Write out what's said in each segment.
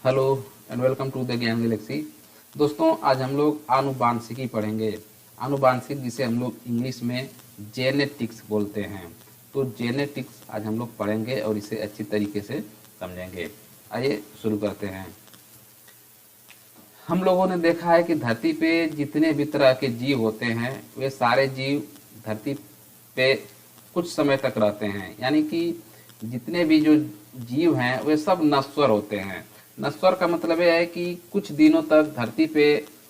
Hello and welcome to the Gyan galaxy. दोस्तों, आज हम लोग आनुवांशिकी पढ़ेंगे। आनुवांशिक जिसे हम लोग इंग्लिश में जेनेटिक्स बोलते हैं। तो जेनेटिक्स आज हम लोग पढ़ेंगे और इसे अच्छी तरीके से समझेंगे। आइए शुरू करते हैं। हम लोगों ने देखा है कि धरती पे जितने भी तरह के जीव होते हैं वे सारे जीव धरती पे कुछ समय तक रहते हैं, यानी कि जितने भी जो जीव हैं वे सब नश्वर होते हैं। नश्वर का मतलब यह है कि कुछ दिनों तक धरती पे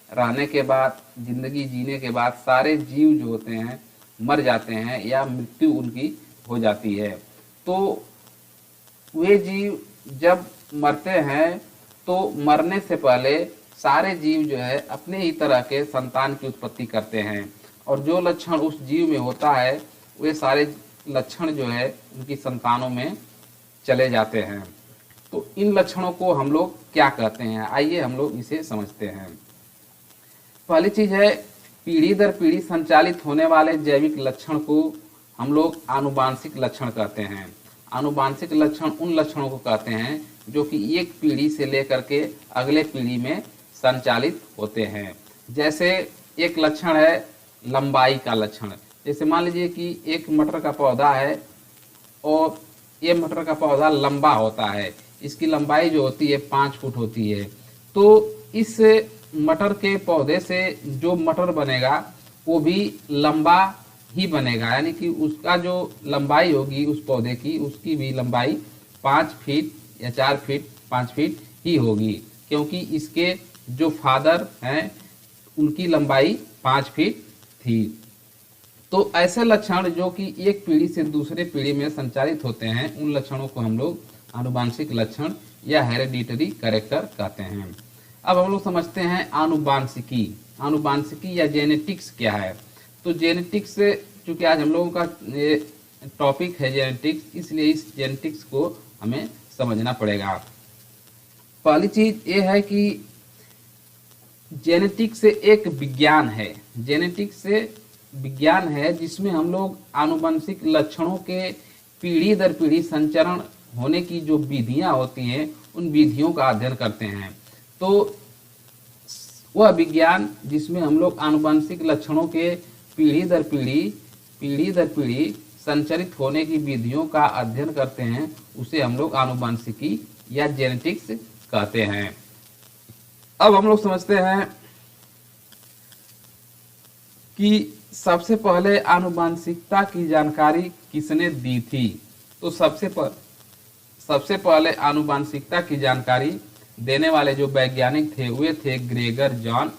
रहने के बाद, जिंदगी जीने के बाद सारे जीव जो होते हैं मर जाते हैं या मृत्यु उनकी हो जाती है। तो वे जीव जब मरते हैं तो मरने से पहले सारे जीव जो है अपने ही तरह के संतान की उत्पत्ति करते हैं, और जो लक्षण उस जीव में होता है वे सारे लक्षण जो है उनकी संतानों में चले जाते हैं। तो इन लक्षणों को हम लोग क्या कहते हैं, आइए हम लोग इसे समझते हैं। पहली चीज है, पीढ़ी दर पीढ़ी संचालित होने वाले जैविक लक्षण को हम लोग आनुवांशिक लक्षण कहते हैं। आनुवांशिक लक्षण उन लक्षणों को कहते हैं जो कि एक पीढ़ी से लेकर के अगले पीढ़ी में संचालित होते हैं। जैसे एक लक्षण है लंबाई का लक्षण। जैसे मान लीजिए कि एक मटर का पौधा है और ये मटर का पौधा लंबा होता है, इसकी लंबाई जो होती है 5 फुट होती है। तो इस मटर के पौधे से जो मटर बनेगा वो भी लंबा ही बनेगा, यानी कि उसका जो लंबाई होगी उस पौधे की, उसकी भी लंबाई 5 फीट या 4 फीट 5 फीट ही होगी, क्योंकि इसके जो फादर हैं उनकी लंबाई 5 फीट थी। तो ऐसे लक्षण जो कि एक पीढ़ी से दूसरे पीढ़ी में संचालित होते हैं, उन लक्षणों को हम लोग आनुवांशिक लक्षण या हेरेडिटरी कैरेक्टर कहते हैं। अब हम लोग समझते हैं आनुवांशिकी। आनुवांशिकी या जेनेटिक्स क्या है। तो जेनेटिक्स, चूंकि आज हम लोगों का टॉपिक है जेनेटिक्स, इसलिए इस जेनेटिक्स को हमें समझना पड़ेगा। पहली चीज ये है कि जेनेटिक्स एक विज्ञान है। जेनेटिक्स विज्ञान है जिसमें हम लोग आनुवंशिक लक्षणों के पीढ़ी दर पीढ़ी संचरण होने की जो विधियां होती हैं उन विधियों का अध्ययन करते हैं। तो वह विज्ञान जिसमें हम लोग आनुवंशिक लक्षणों के पीढ़ी दर पीढ़ी संचरित होने की विधियों का अध्ययन करते हैं, उसे हम लोग आनुवंशिकी या जेनेटिक्स कहते हैं। अब हम लोग समझते हैं कि सबसे पहले आनुवंशिकता की जानकारी किसने दी थी। तो सबसे पहले आनुवंशिकता की जानकारी देने वाले जो वैज्ञानिक थे वे थे Gregor John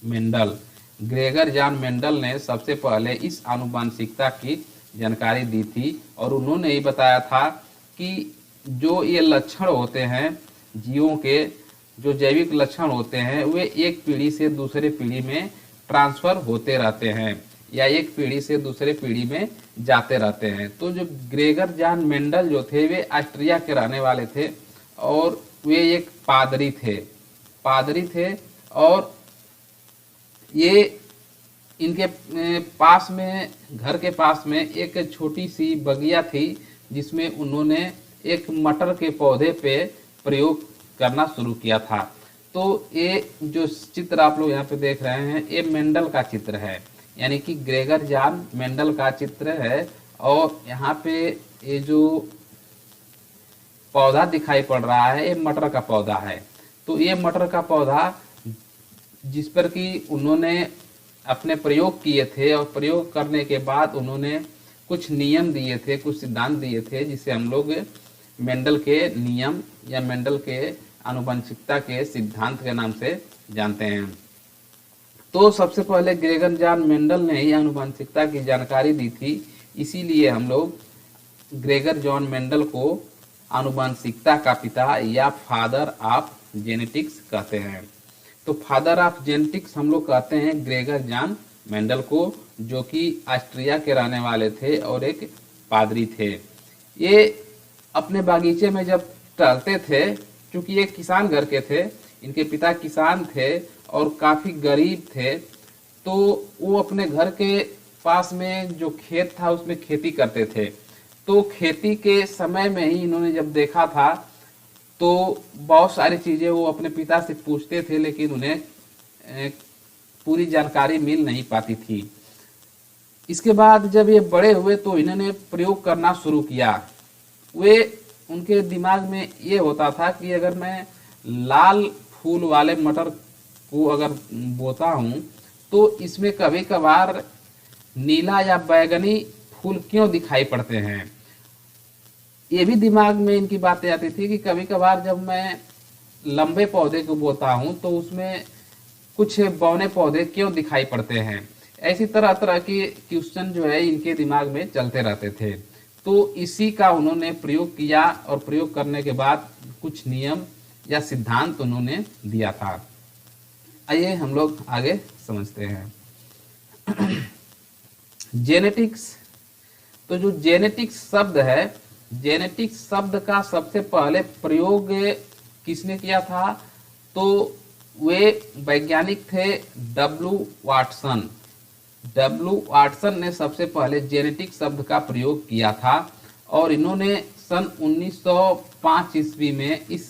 Mendel. Gregor John Mendel ने सबसे पहले इस आनुवंशिकता की जानकारी दी थी, और उन्होंने ये बताया था कि जो ये लक्षण होते हैं जीवों के, जो जैविक लक्षण होते हैं वे एक पीढ़ी से दूसरे पीढ़ी में ट्रांसफर होते रहते हैं या एक पीढ़ी से दूसरे पीढ़ी में जाते रहते हैं। तो जो ग्रेगर जॉन मेंडल जो थे वे ऑस्ट्रिया के रहने वाले थे, और वे एक पादरी थे। और ये इनके पास में, घर के पास में एक छोटी सी बगिया थी जिसमें उन्होंने एक मटर के पौधे पे प्रयोग करना शुरू किया था। तो ये जो चित्र आप लोग यहाँ पे देख रहे हैं ये मेंडल का चित्र है, यानी कि ग्रेगर जॉन मेंडल का चित्र है। और यहाँ पे ये जो पौधा दिखाई पड़ रहा है ये मटर का पौधा है। तो ये मटर का पौधा जिस पर कि उन्होंने अपने प्रयोग किए थे, और प्रयोग करने के बाद उन्होंने कुछ नियम दिए थे, कुछ सिद्धांत दिए थे, जिसे हम लोग मेंडल के नियम या मेंडल के आनुवंशिकता के सिद्धांत के नाम से जानते हैं। तो सबसे पहले ग्रेगर जॉन मेंडल ने ही आनुवंशिकता की जानकारी दी थी, इसीलिए हम लोग ग्रेगर जॉन मेंडल को आनुवंशिकता का पिता या फादर ऑफ जेनेटिक्स कहते हैं। तो फादर ऑफ जेनेटिक्स हम लोग कहते हैं ग्रेगर जॉन मेंडल को, जो कि ऑस्ट्रिया के रहने वाले थे और एक पादरी थे। ये अपने बागीचे में जब टहलते थे, क्योंकि ये किसान घर के थे, इनके पिता किसान थे और काफ़ी गरीब थे, तो वो अपने घर के पास में जो खेत था उसमें खेती करते थे। तो खेती के समय में ही इन्होंने जब देखा था तो बहुत सारी चीज़ें वो अपने पिता से पूछते थे, लेकिन उन्हें पूरी जानकारी मिल नहीं पाती थी। इसके बाद जब ये बड़े हुए तो इन्होंने प्रयोग करना शुरू किया। वे उनके दिमाग में ये होता था कि अगर मैं लाल फूल वाले मटर को अगर बोता हूँ तो इसमें कभी कभार नीला या बैगनी फूल क्यों दिखाई पड़ते हैं। ये भी दिमाग में इनकी बातें आती थी कि कभी कभार जब मैं लंबे पौधे को बोता हूँ तो उसमें कुछ बौने पौधे क्यों दिखाई पड़ते हैं। ऐसी तरह तरह के क्वेश्चन जो है इनके दिमाग में चलते रहते थे। तो इसी का उन्होंने प्रयोग किया और प्रयोग करने के बाद कुछ नियम या सिद्धांत उन्होंने दिया था। आइए हम लोग आगे समझते हैं। जेनेटिक्स। तो जो जेनेटिक्स शब्द है, जेनेटिक्स शब्द का सबसे पहले प्रयोग किसने किया था? तो वे वैज्ञानिक थे डब्ल्यू वाटसन। डब्ल्यू वाटसन ने सबसे पहले जेनेटिक शब्द का प्रयोग किया था और इन्होंने सन 1905 ईस्वी में इस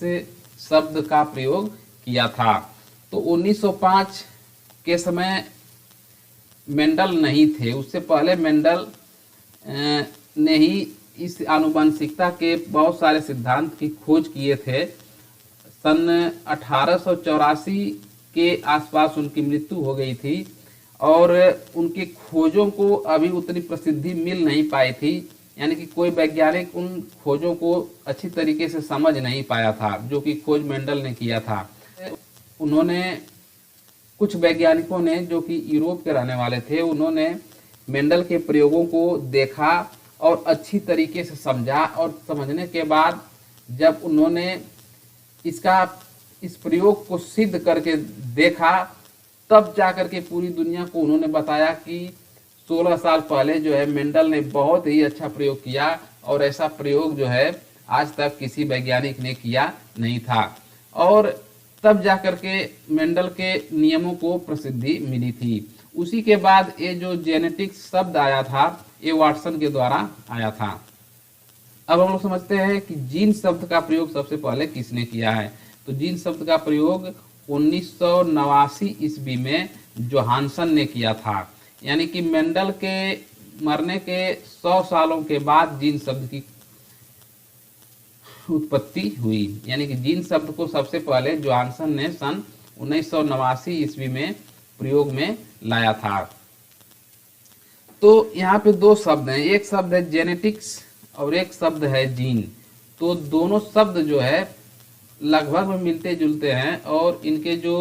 शब्द का प्रयोग किया था। तो 1905 के समय मेंडल नहीं थे, उससे पहले मेंडल ने ही इस आनुवंशिकता के बहुत सारे सिद्धांत की खोज किए थे। सन 1884 के आसपास उनकी मृत्यु हो गई थी और उनकी खोजों को अभी उतनी प्रसिद्धि मिल नहीं पाई थी, यानी कि कोई वैज्ञानिक उन खोजों को अच्छी तरीके से समझ नहीं पाया था जो कि खोज मेंडल ने किया था। उन्होंने कुछ वैज्ञानिकों ने जो कि यूरोप के रहने वाले थे, उन्होंने मेंडल के प्रयोगों को देखा और अच्छी तरीके से समझा और समझने के बाद जब उन्होंने इस प्रयोग को सिद्ध करके देखा तब जाकर के पूरी दुनिया को उन्होंने बताया कि 16 साल पहले जो है मेंडल ने बहुत ही अच्छा प्रयोग किया और ऐसा प्रयोग जो है आज तक किसी वैज्ञानिक ने किया नहीं था। और तब जाकर के मेंडल के नियमों को प्रसिद्धि मिली थी। उसी के बाद ये जो जेनेटिक्स शब्द आया था ये वाटसन के द्वारा आया था। अब हम लोग समझते हैं कि जीन शब्द का प्रयोग सबसे पहले किसने किया है। तो जीन शब्द का प्रयोग 1989 ईस्वी में जोहानसन ने किया था, यानी कि मेंडल के मरने के 100 सालों के बाद जीन शब्द की उत्पत्ति हुई। यानी कि जीन शब्द को सबसे पहले जोहानसन ने सन 1989 ईस्वी में प्रयोग में लाया था। तो यहाँ पे दो शब्द हैं, एक शब्द है जेनेटिक्स और एक शब्द है जीन। तो दोनों शब्द जो है लगभग में मिलते जुलते हैं और इनके जो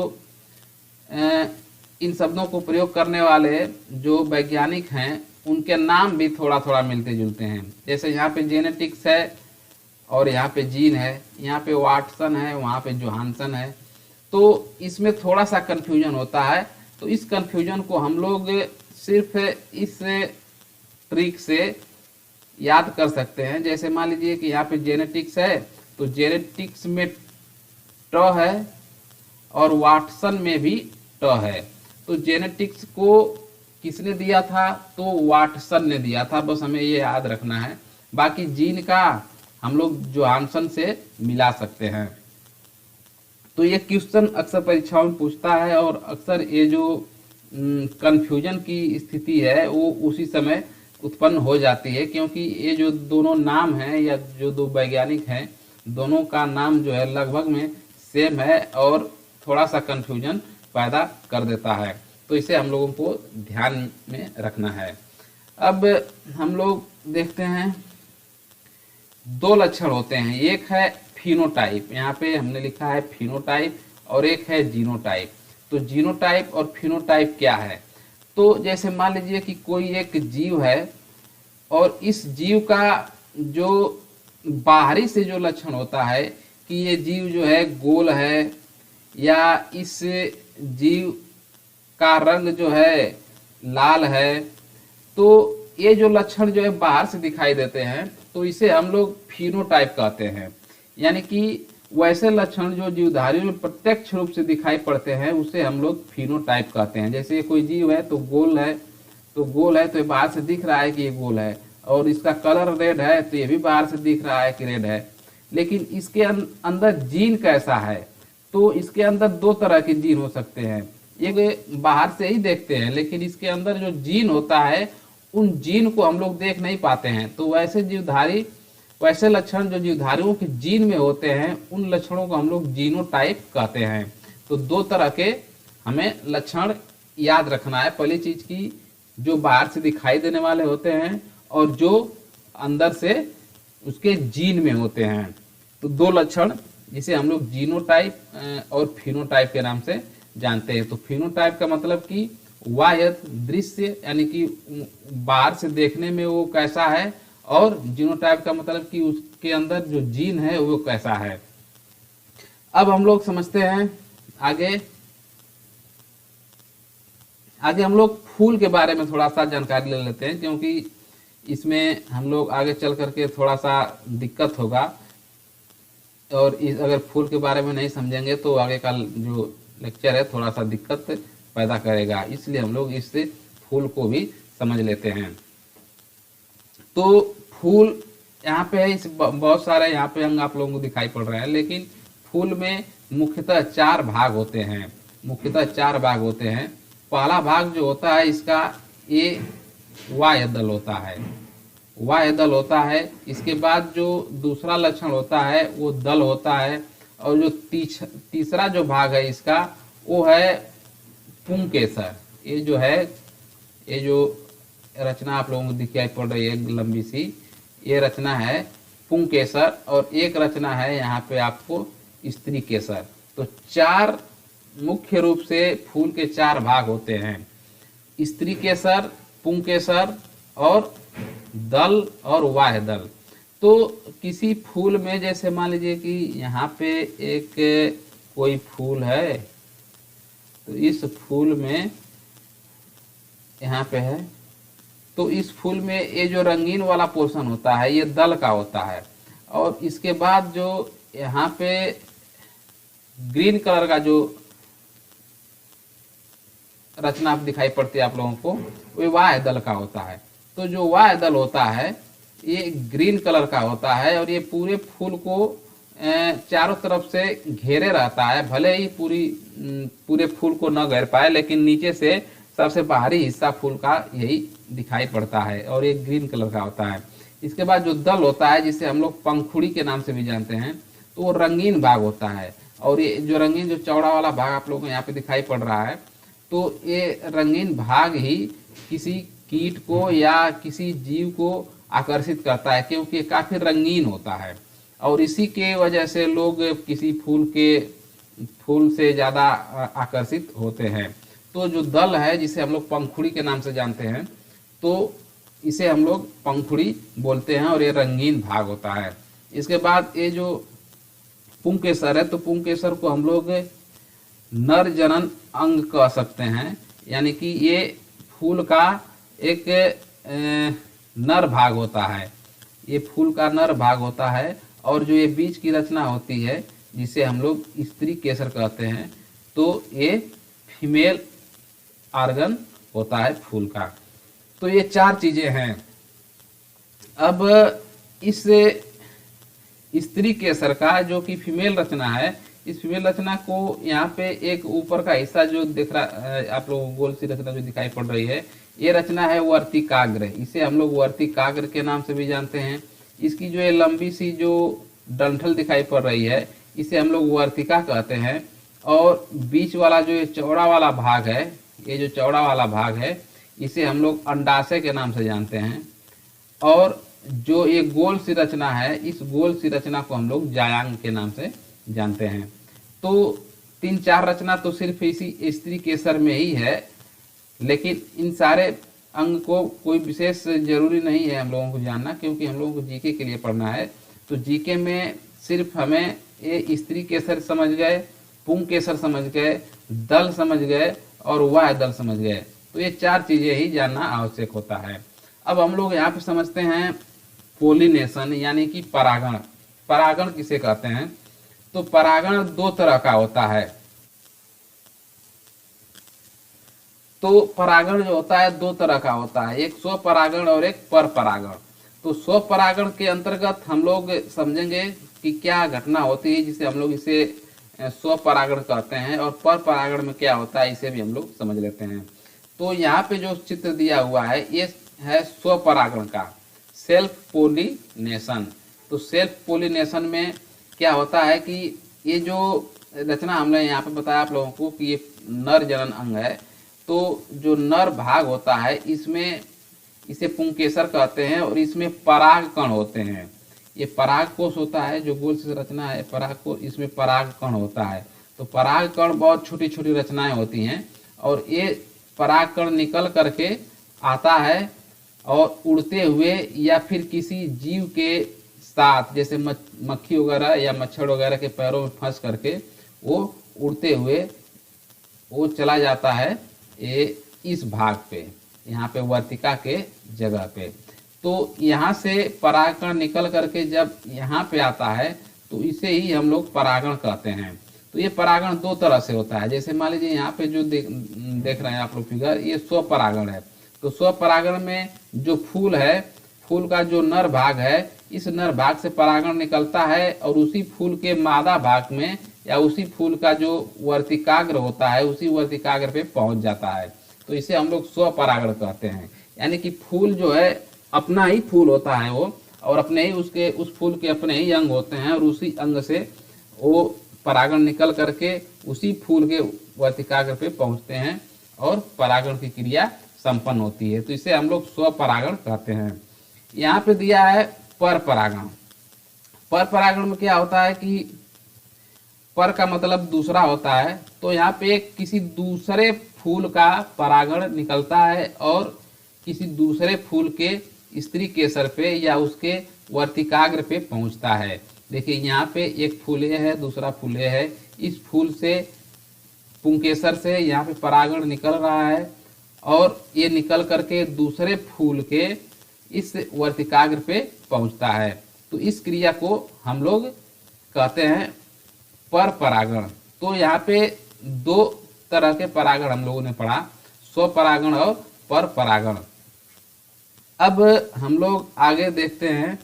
इन शब्दों को प्रयोग करने वाले जो वैज्ञानिक हैं उनके नाम भी थोड़ा थोड़ा मिलते जुलते हैं। जैसे यहाँ पे जेनेटिक्स है और यहाँ पे जीन है, यहाँ पे वाटसन है, वहाँ पे जोहानसन है। तो इसमें थोड़ा सा कन्फ्यूजन होता है। तो इस कन्फ्यूजन को हम लोग सिर्फ इस ट्रिक से याद कर सकते हैं। जैसे मान लीजिए कि यहाँ पे जेनेटिक्स है तो जेनेटिक्स में ट है और वाटसन में भी ट है। तो जेनेटिक्स को किसने दिया था? तो वाटसन ने दिया था, बस हमें ये याद रखना है। बाकी जीन का हम लोग जोहानसन से मिला सकते हैं। तो ये क्वेश्चन अक्सर परीक्षाओं में पूछता है और अक्सर ये जो कंफ्यूजन की स्थिति है वो उसी समय उत्पन्न हो जाती है, क्योंकि ये जो दोनों नाम हैं या जो दो वैज्ञानिक हैं दोनों का नाम जो है लगभग में सेम है और थोड़ा सा कंफ्यूजन पैदा कर देता है। तो इसे हम लोगों को ध्यान में रखना है। अब हम लोग देखते हैं दो लक्षण होते हैं, एक है फिनोटाइप, यहाँ पे हमने लिखा है फिनोटाइप, और एक है जीनोटाइप। तो जीनोटाइप और फिनोटाइप क्या है? तो जैसे मान लीजिए कि कोई एक जीव है और इस जीव का जो बाहरी से जो लक्षण होता है कि ये जीव जो है गोल है या इस जीव का रंग जो है लाल है, तो ये जो लक्षण जो है बाहर से दिखाई देते हैं तो इसे हम लोग फिनोटाइप कहते हैं। यानी कि वैसे लक्षण जो जीवधारियों में प्रत्यक्ष रूप से दिखाई पड़ते हैं उसे हम लोग फिनोटाइप कहते हैं। जैसे कोई जीव है तो गोल है, तो ये बाहर से दिख रहा है कि ये गोल है, और इसका कलर रेड है तो ये भी बाहर से दिख रहा है कि रेड है। लेकिन इसके अंदर जीन कैसा है, तो इसके अंदर दो तरह के जीन हो सकते हैं। एक बाहर से ही देखते हैं, लेकिन इसके अंदर जो जीन होता है उन जीन को हम लोग देख नहीं पाते हैं। तो वैसे लक्षण जो जीवधारियों के जीन में होते हैं, उन लक्षणों को हम लोग जीनोटाइप कहते हैं। तो दो तरह के हमें लक्षण याद रखना है। पहली चीज की जो बाहर से दिखाई देने वाले होते हैं और जो अंदर से उसके जीन में होते हैं। तो दो लक्षण जिसे हम लोग जीनोटाइप और फिनोटाइप के नाम से जानते हैं। तो फिनोटाइप का मतलब कि बाह्य दृश्य यानी कि बाहर से देखने में वो कैसा है, और जीनोटाइप का मतलब कि उसके अंदर जो जीन है वो कैसा है। अब हम लोग समझते हैं आगे हम लोग फूल के बारे में थोड़ा सा जानकारी ले लेते हैं, क्योंकि इसमें हम लोग आगे चल करके थोड़ा सा दिक्कत होगा, और अगर फूल के बारे में नहीं समझेंगे तो आगे का जो लेक्चर है थोड़ा सा दिक्कत पैदा करेगा। इसलिए हम लोग इससे फूल को भी समझ लेते हैं। तो फूल यहाँ पे है, इस बहुत सारे यहाँ पे अंग आप लोगों को दिखाई पड़ रहे हैं, लेकिन फूल में मुख्यतः चार भाग होते हैं। पहला भाग जो होता है इसका ये बाह्य दल होता है। इसके बाद जो दूसरा लक्षण होता है वो दल होता है, और जो तीसरा जो भाग है इसका वो है पुंकेसर। ये जो रचना आप लोगों को दिखाई पड़ रही है लंबी सी, ये रचना है पुंकेसर, और एक रचना है यहाँ पे आपको स्त्री केसर। तो चार मुख्य रूप से फूल के चार भाग होते हैं, स्त्री केसर, पुंकेसर और दल और बाह्य दल। तो किसी फूल में जैसे मान लीजिए कि यहाँ पे एक कोई फूल है, तो इस फूल में यहाँ पे है, तो इस फूल में ये जो रंगीन वाला पोर्शन होता है ये दल का होता है, और इसके बाद जो यहाँ पे ग्रीन कलर का जो रचना दिखाई पड़ती है आप लोगों को, वो बाह्य दल का होता है। तो जो बाह्य दल होता है ये ग्रीन कलर का होता है, और ये पूरे फूल को चारों तरफ से घेरे रहता है। भले ही पूरे फूल को न घेर पाए, लेकिन नीचे से सबसे बाहरी हिस्सा फूल का यही दिखाई पड़ता है, और ये ग्रीन कलर का होता है। इसके बाद जो दल होता है जिसे हम लोग पंखुड़ी के नाम से भी जानते हैं, तो वो रंगीन भाग होता है। और ये जो रंगीन जो चौड़ा वाला भाग आप लोगों को यहाँ पे दिखाई पड़ रहा है, तो ये रंगीन भाग ही किसी कीट को या किसी जीव को आकर्षित करता है, क्योंकि ये काफी रंगीन होता है, और इसी के वजह से लोग किसी फूल से ज्यादा आकर्षित होते हैं। तो जो दल है जिसे हम लोग पंखुड़ी के नाम से जानते हैं, तो इसे हम लोग पंखुड़ी बोलते हैं, और ये रंगीन भाग होता है। इसके बाद ये जो पुंकेसर है, तो पुंकेसर को हम लोग नर जनन अंग कह सकते हैं, यानी कि ये फूल का एक नर भाग होता है। ये फूल का नर भाग होता है, और जो ये बीच की रचना होती है जिसे हम लोग स्त्री केसर कहते हैं, तो ये फीमेल आर्गन होता है फूल का। तो ये चार चीजें हैं। अब इस स्त्री केसर का जो कि फीमेल रचना है, इस फीमेल रचना को यहाँ पे एक ऊपर का हिस्सा जो दिख रहा आप लोगों को गोल सी रचना जो दिखाई पड़ रही है, ये रचना है वर्तिकाग्र। इसे हम लोग वर्तिकाग्र के नाम से भी जानते हैं। इसकी जो ये लंबी सी जो डंठल दिखाई पड़ रही है, इसे हम लोग वर्तिका कहते हैं। और बीच वाला जो ये चौड़ा वाला भाग है, ये जो चौड़ा वाला भाग है, इसे हम लोग अंडाशय के नाम से जानते हैं। और जो ये गोल सी रचना है, इस गोल सी रचना को हम लोग जायांग के नाम से जानते हैं। तो तीन चार रचना तो सिर्फ इसी स्त्री केसर में ही है, लेकिन इन सारे अंग को कोई विशेष जरूरी नहीं है हम लोगों को जानना, क्योंकि हम लोगों को जीके के लिए पढ़ना है। तो जीके में सिर्फ हमें ये स्त्री केसर समझ गए, पुंग केसर समझ गए, दल समझ गए और बाह्य दल समझ गए। तो ये चार चीजें ही जानना आवश्यक होता है। अब हम लोग यहाँ पे समझते हैं पोलिनेशन, यानी कि परागण। परागण किसे कहते हैं? तो परागण दो तरह का होता है। तो परागण जो होता है दो तरह का होता है, एक स्वपरागण और एक पर परागण। तो स्वपरागण के अंतर्गत हम लोग समझेंगे कि क्या घटना होती है जिसे हम लोग इसे स्वपरागण कहते हैं, और पर परागण में क्या होता है इसे भी हम लोग समझ लेते हैं। तो यहाँ पे जो चित्र दिया हुआ है ये है स्वपरागण का, सेल्फ पोलिनेशन। तो सेल्फ पोलिनेशन में क्या होता है कि ये जो रचना हमने यहाँ पे बताया आप लोगों को कि ये नर जनन अंग है, तो जो नर भाग होता है इसमें इसे पुंकेसर कहते हैं, और इसमें पराग कण होते हैं। ये पराग कोष होता है जो गोल से रचना है पराग को, इसमें पराग कण होता है। तो पराग कण बहुत छोटी छोटी रचनाएं होती हैं, और ये पराग कण निकल करके आता है और उड़ते हुए या फिर किसी जीव के साथ, जैसे मक्खी वगैरह या मच्छर वगैरह के पैरों में फंस करके वो उड़ते हुए वो चला जाता है ये इस भाग पे, यहाँ पे वर्तिका के जगह पे। तो यहाँ से परागकण निकल करके जब यहाँ पे आता है तो इसे ही हम लोग परागण कहते हैं। तो ये परागण दो तरह से होता है, जैसे मान लीजिए यहाँ पे जो देख रहे हैं आप लोग फिगर, ये स्वपरागण है। तो स्वपरागण में जो फूल है, फूल का जो नर भाग है, इस नर भाग से परागण निकलता है और उसी फूल के मादा भाग में या उसी फूल का जो वर्तिकाग्र होता है उसी वर्तिकाग्र पे पहुंच जाता है। तो इसे हम लोग स्वपरागण कहते हैं। यानी कि फूल जो है अपना ही फूल होता है वो, और अपने ही उसके उस फूल के अपने ही अंग होते हैं, और उसी अंग से वो परागण निकल करके उसी फूल के वर्तिकाग्र पे पहुंचते हैं और परागण की क्रिया संपन्न होती है। तो इसे हम लोग स्वपरागण कहते हैं। यहाँ पे दिया है पर परागण। पर परागण में क्या होता है कि पर का मतलब दूसरा होता है, तो यहाँ पे किसी दूसरे फूल का परागण निकलता है और किसी दूसरे फूल के स्त्री केसर पे या उसके वर्तिकाग्र पे पहुंचता है। देखिए यहाँ पे एक फूले है, दूसरा फूले है, इस फूल से पुंकेसर से यहाँ पे परागण निकल रहा है और ये निकल करके दूसरे फूल के इस वर्तिकाग्र पे पहुंचता है। तो इस क्रिया को हम लोग कहते हैं पर परागण। तो यहाँ पे दो तरह के परागण हम लोगों ने पढ़ा, स्वपरागण और पर परागण। अब हम लोग आगे देखते हैं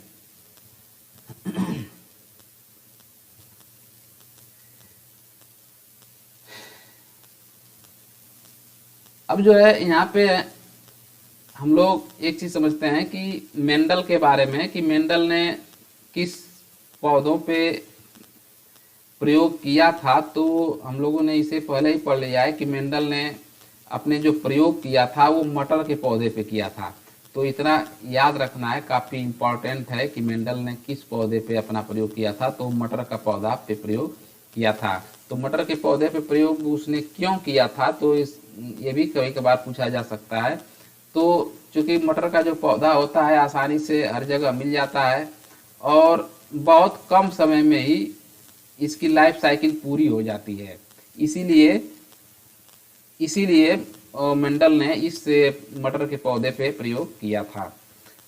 अब जो है यहाँ पे हम लोग एक चीज समझते हैं कि मेंडल के बारे में, कि मेंडल ने किस पौधों पे प्रयोग किया था। तो हम लोगों ने इसे पहले ही पढ़ लिया है कि मेंडल ने अपने जो प्रयोग किया था वो मटर के पौधे पे किया था। तो इतना याद रखना है, काफ़ी इम्पोर्टेंट है कि मेंडल ने किस पौधे पे अपना प्रयोग किया था। तो मटर का पौधा पे प्रयोग किया था। तो मटर के पौधे पे प्रयोग उसने क्यों किया था, तो ये भी कभी कभार पूछा जा सकता है। तो चूंकि मटर का जो पौधा होता है आसानी से हर जगह मिल जाता है और बहुत कम समय में ही इसकी लाइफ साइकिल पूरी हो जाती है, इसीलिए मेंडल ने इस मटर के पौधे पे प्रयोग किया था।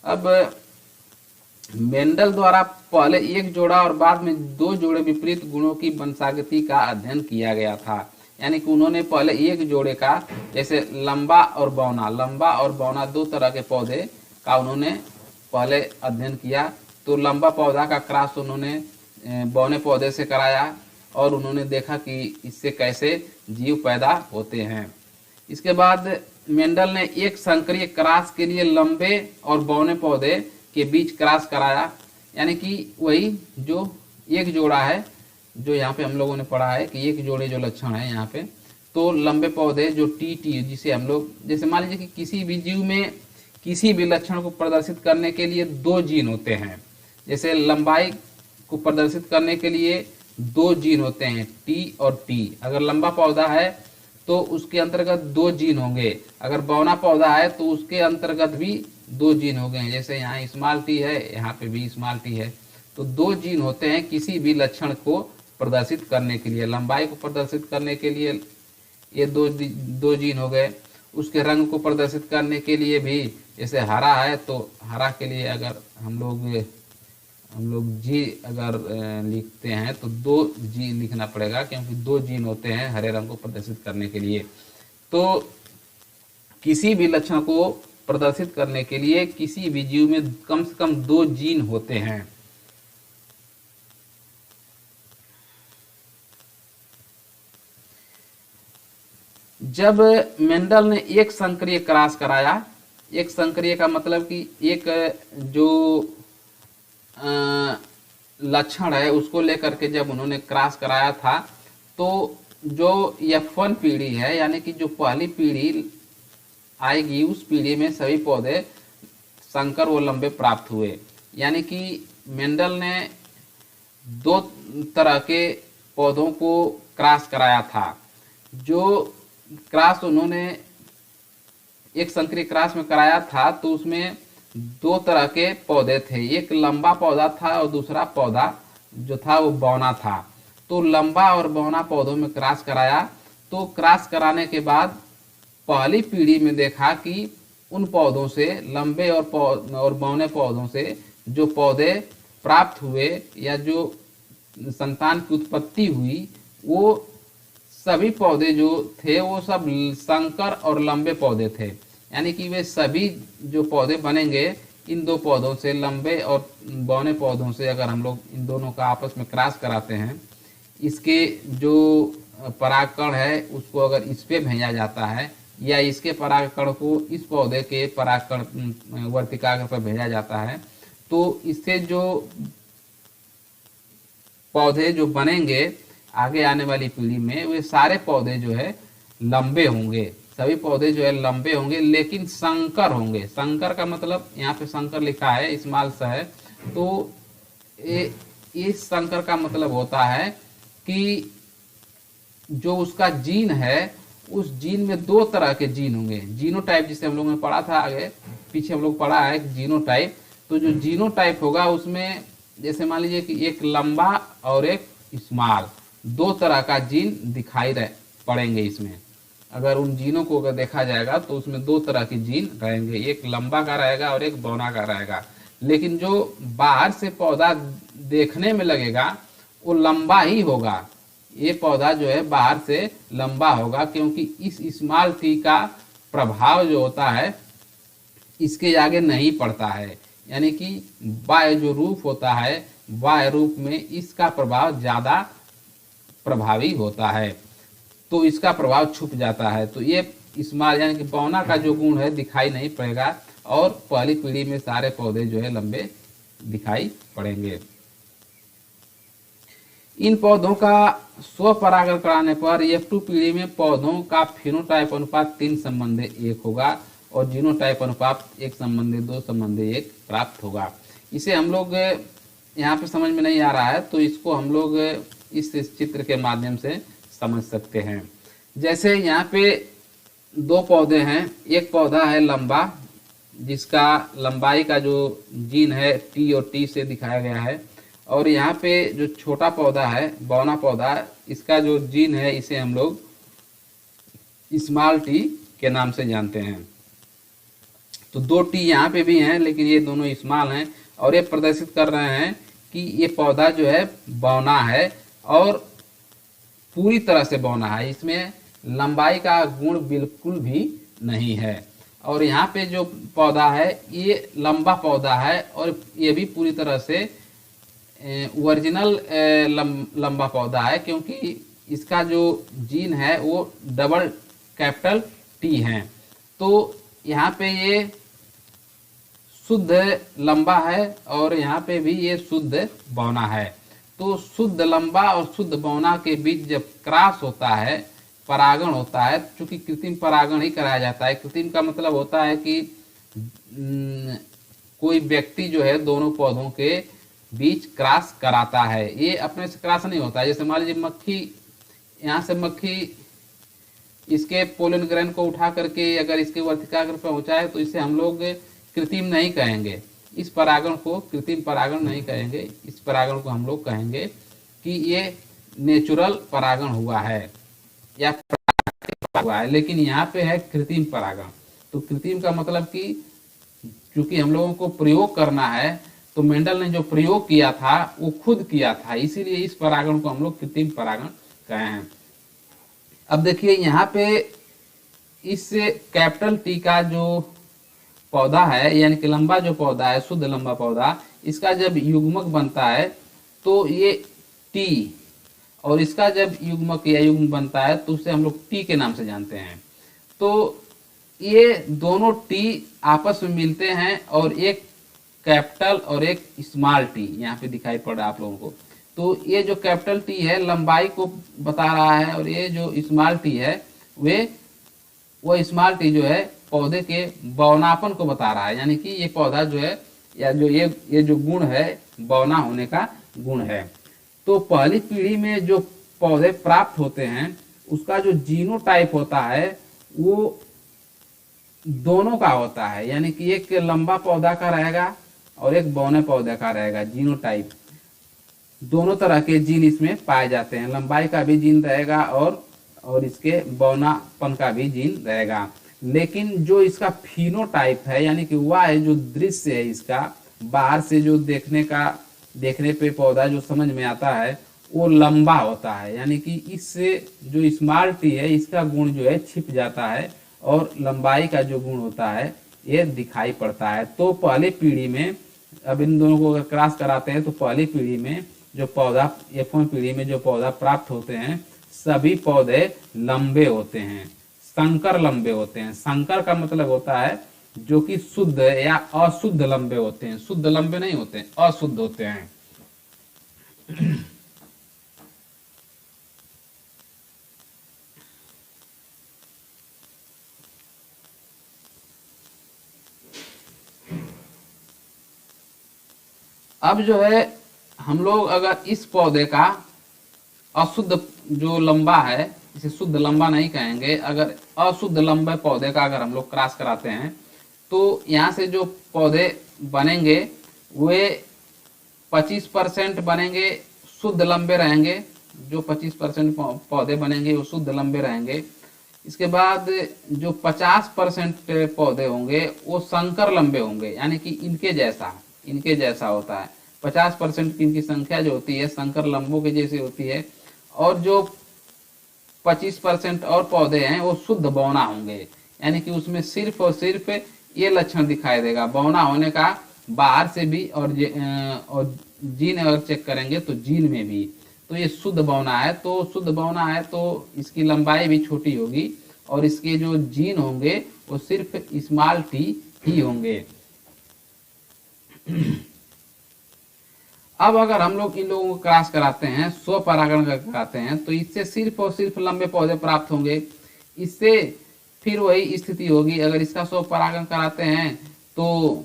अब मेंडल द्वारा पहले एक जोड़ा और बाद में दो जोड़े विपरीत गुणों की वंशागति का अध्ययन किया गया था। यानी कि उन्होंने पहले एक जोड़े का, जैसे लंबा और बौना दो तरह के पौधे का उन्होंने पहले अध्ययन किया। तो लंबा पौधा का क्रॉस उन्होंने बौने पौधे से कराया और उन्होंने देखा कि इससे कैसे जीव पैदा होते हैं। इसके बाद मेंडल ने एक संकरीय क्रॉस के लिए लंबे और बौने पौधे के बीच क्रॉस कराया। यानी कि वही जो एक जोड़ा है, जो यहाँ पे हम लोगों ने पढ़ा है कि एक जोड़े जो लक्षण है यहाँ पे, तो लंबे पौधे जो टी जिसे हम लोग, जैसे मान लीजिए कि किसी भी जीव में किसी भी लक्षण को प्रदर्शित करने के लिए दो जीन होते हैं। जैसे लंबाई को प्रदर्शित करने के लिए दो जीन होते हैं, टी और टी। अगर लंबा पौधा है तो उसके अंतर्गत दो जीन होंगे, अगर बौना पौधा है तो उसके अंतर्गत भी दो जीन हो गए। जैसे यहाँ स्मॉल टी है, यहाँ पे भी स्मॉल टी है। तो दो जीन होते हैं किसी भी लक्षण को प्रदर्शित करने के लिए। लंबाई को प्रदर्शित करने के लिए ये दो जीन हो गए। उसके रंग को प्रदर्शित करने के लिए भी, जैसे हरा है तो हरा के लिए अगर हम लोग जी अगर लिखते हैं तो दो जी लिखना पड़ेगा, क्योंकि दो जीन होते हैं हरे रंग को प्रदर्शित करने के लिए। तो किसी भी लक्षण को प्रदर्शित करने के लिए किसी भी जीव में कम से कम 2 जीन होते हैं। जब मेंडल ने एक संकरीय क्रॉस कराया, एक संकरीय का मतलब कि एक जो लक्षण है उसको लेकर के जब उन्होंने क्रॉस कराया था, तो जो F1 पीढ़ी है यानी कि जो पहली पीढ़ी आएगी उस पीढ़ी में सभी पौधे संकर व लंबे प्राप्त हुए। यानी कि मेंडल ने 2 तरह के पौधों को क्रॉस कराया था। जो क्रॉस उन्होंने एक संकरीय क्रॉस में कराया था तो उसमें 2 तरह के पौधे थे, एक लंबा पौधा था और दूसरा पौधा जो था वो बौना था। तो लंबा और बौना पौधों में क्रॉस कराया, तो क्रॉस कराने के बाद पहली पीढ़ी में देखा कि उन पौधों से लंबे और बौने पौधों से जो पौधे प्राप्त हुए या जो संतान की उत्पत्ति हुई, वो सभी पौधे जो थे वो सब संकर और लंबे पौधे थे। यानी कि वे सभी जो पौधे बनेंगे इन 2 पौधों से, लंबे और बौने पौधों से, अगर हम लोग इन दोनों का आपस में क्रॉस कराते हैं, इसके जो परागकण है उसको अगर इस पे भेजा जाता है या इसके परागकण को इस पौधे के परागकण वर्तिकाग्र पर भेजा जाता है, तो इससे जो पौधे जो बनेंगे आगे आने वाली पीढ़ी में, वे सारे पौधे जो है लंबे होंगे, सभी पौधे जो है लंबे होंगे लेकिन संकर होंगे। संकर का मतलब यहाँ पे संकर लिखा है स्मॉल सा है, तो इस संकर का मतलब होता है कि जो उसका जीन है उस जीन में 2 तरह के जीन होंगे। जीनोटाइप जिसे हम लोगों ने पढ़ा था, आगे पीछे हम लोग पढ़ा है जीनोटाइप। तो जो जीनोटाइप होगा उसमें जैसे मान लीजिए कि एक लंबा और एक स्मॉल, 2 तरह का जीन दिखाई पड़ेंगे इसमें। अगर उन जीनों को अगर देखा जाएगा तो उसमें 2 तरह के जीन रहेंगे, एक लंबा का रहेगा और एक बौना का रहेगा। लेकिन जो बाहर से पौधा देखने में लगेगा वो लंबा ही होगा, ये पौधा जो है बाहर से लंबा होगा, क्योंकि इस स्मॉल टी का प्रभाव जो होता है इसके आगे नहीं पड़ता है। यानी कि बाह्य जो रूप होता है, बाह्य रूप में इसका प्रभाव ज्यादा प्रभावी होता है, तो इसका प्रभाव छुप जाता है। तो ये स्मॉल यानी कि बौना का जो गुण है दिखाई नहीं पड़ेगा और पहली पीढ़ी में सारे पौधे जो है लंबे दिखाई पड़ेंगे। इन पौधों का स्वपरागण कराने पर F2 पीढ़ी में पौधों का फिनोटाइप अनुपात 3:1 होगा और जीनोटाइप अनुपात 1:2:1 प्राप्त होगा। इसे हम लोग यहाँ पे समझ में नहीं आ रहा है तो इसको हम लोग इस चित्र के माध्यम से समझ सकते हैं। जैसे यहाँ पे 2 पौधे हैं, एक पौधा है लंबा जिसका लंबाई का जो जीन है T और T से दिखाया गया है, और यहाँ पे जो छोटा पौधा है बौना पौधा, इसका जो जीन है इसे हम लोग स्मॉल टी के नाम से जानते हैं। तो 2 टी यहाँ पे भी हैं लेकिन ये दोनों स्मॉल हैं और ये प्रदर्शित कर रहे हैं कि ये पौधा जो है बौना है और पूरी तरह से बौना है, इसमें लंबाई का गुण बिल्कुल भी नहीं है। और यहाँ पे जो पौधा है ये लंबा पौधा है और ये भी पूरी तरह से ओरिजिनल लंबा पौधा है, क्योंकि इसका जो जीन है वो डबल कैपिटल टी है। तो यहाँ पे ये शुद्ध लंबा है और यहाँ पे भी ये शुद्ध बौना है। तो शुद्ध लंबा और शुद्ध बौना के बीच जब क्रॉस होता है, परागण होता है, चूंकि कृत्रिम परागण ही कराया जाता है। कृत्रिम का मतलब होता है कि कोई व्यक्ति जो है दोनों पौधों के बीच क्रॉस कराता है, ये अपने से क्रॉस नहीं होता है। जैसे मान लीजिए मक्खी, यहाँ से मक्खी इसके पोलन ग्रैंड को उठा करके अगर इसके वर्तिकाग्र पर पहुंचाए तो इसे हम लोग कृत्रिम नहीं कहेंगे, इस परागण को कृत्रिम परागण नहीं कहेंगे, इस परागण को हम लोग कहेंगे कि ये नेचुरल परागण हुआ है या हुआ है। लेकिन यहाँ पे है कृत्रिम परागण। तो कृत्रिम का मतलब कि चूंकि हम लोगों को प्रयोग करना है, तो मेंडल ने जो प्रयोग किया था वो खुद किया था, इसीलिए इस परागण को हम लोग कृत्रिम परागण कहे हैं। अब देखिए यहाँ पे इस कैपिटल टी का जो पौधा है, यानी कि लंबा जो पौधा है, शुद्ध लंबा पौधा, इसका जब युग्मक बनता है तो ये टी, और इसका जब युग्मक या युग्म बनता है तो उसे हम लोग टी के नाम से जानते हैं। तो ये दोनों टी आपस में मिलते हैं और एक कैपिटल और एक स्मॉल टी यहाँ पे दिखाई पड़ रहा है आप लोगों को। तो ये जो कैपिटल टी है लंबाई को बता रहा है, और ये जो स्मॉल टी है वो स्मॉल टी जो है पौधे के बौनापन को बता रहा है, यानी कि ये पौधा जो है, या जो ये जो गुण है, बौना होने का गुण है। तो पहली पीढ़ी में जो पौधे प्राप्त होते हैं उसका जो जीनोटाइप होता है वो दोनों का होता है, यानी कि एक लंबा पौधा का रहेगा और एक बौने पौधे का रहेगा। जीनोटाइप दोनों तरह के जीन इसमें पाए जाते हैं, लंबाई का भी जीन रहेगा और इसके बौनापन का भी जीन रहेगा। लेकिन जो इसका फिनोटाइप है, यानी कि वह है जो दृश्य है, इसका बाहर से जो देखने पे पौधा जो समझ में आता है वो लंबा होता है, यानी कि इससे जो स्मॉल टी है इसका गुण जो है छिप जाता है और लंबाई का जो गुण होता है ये दिखाई पड़ता है। तो पहली पीढ़ी में, अब इन दोनों को अगर क्रॉस कराते हैं तो पहली पीढ़ी में जो पौधा, F1 पीढ़ी में जो पौधा प्राप्त होते हैं सभी पौधे लंबे होते हैं, संकर लंबे होते हैं। संकर का मतलब होता है जो कि शुद्ध या अशुद्ध लंबे होते हैं, शुद्ध लंबे नहीं होते हैं, अशुद्ध होते हैं। अब जो है हम लोग अगर इस पौधे का अशुद्ध जो लंबा है, इसे शुद्ध लंबा नहीं कहेंगे, अगर अशुद्ध लंबे पौधे का अगर हम लोग क्रॉस कराते हैं तो यहाँ से जो पौधे बनेंगे वे 25% बनेंगे, शुद्ध लंबे रहेंगे। जो 25% पौधे बनेंगे वो शुद्ध लंबे रहेंगे। इसके बाद जो 50% पौधे होंगे वो संकर लंबे होंगे, यानी कि इनके जैसा होता है। 50% की इनकी संख्या जो होती है संकर लंबों के जैसी होती है, और जो 25% और पौधे हैं वो शुद्ध बौना होंगे, यानी कि उसमें सिर्फ और सिर्फ ये लक्षण दिखाई देगा बौना होने का, बाहर से भी और जीन अगर चेक करेंगे तो जीन में भी। तो ये शुद्ध बौना है, तो शुद्ध बौना है तो इसकी लंबाई भी छोटी होगी और इसके जो जीन होंगे वो सिर्फ स्मॉल टी ही होंगे। अब अगर हम लोग इन लोगों को क्रॉस कराते हैं, स्वपरागण कराते हैं, तो इससे सिर्फ और सिर्फ लंबे पौधे प्राप्त होंगे। इससे फिर वही स्थिति होगी, अगर इसका स्वपरागण कराते हैं तो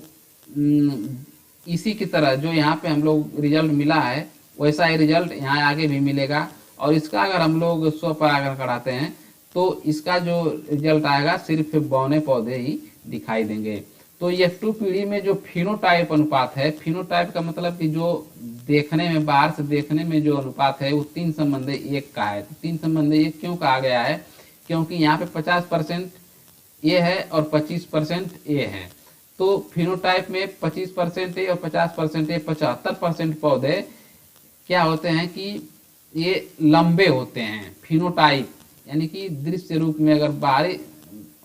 इसी की तरह जो यहाँ पे हम लोग रिजल्ट मिला है वैसा ही रिजल्ट यहाँ आगे भी मिलेगा। और इसका अगर हम लोग स्वपरागण कराते हैं तो इसका जो रिजल्ट आएगा सिर्फ बौने पौधे ही दिखाई देंगे। तो F2 पीढ़ी में जो फिनोटाइप अनुपात है, फिनोटाइप का मतलब कि जो देखने में, बाहर से देखने में जो अनुपात है वो 3:1 का है। तो 3:1 क्यों कहा गया है? क्योंकि यहाँ पे 50% ये है और 25% ये है। तो फिनोटाइप में 25% ये और 50% ये, 75% पौधे क्या होते हैं कि ये लंबे होते हैं। फिनोटाइप यानी कि दृश्य रूप में, अगर बाहरी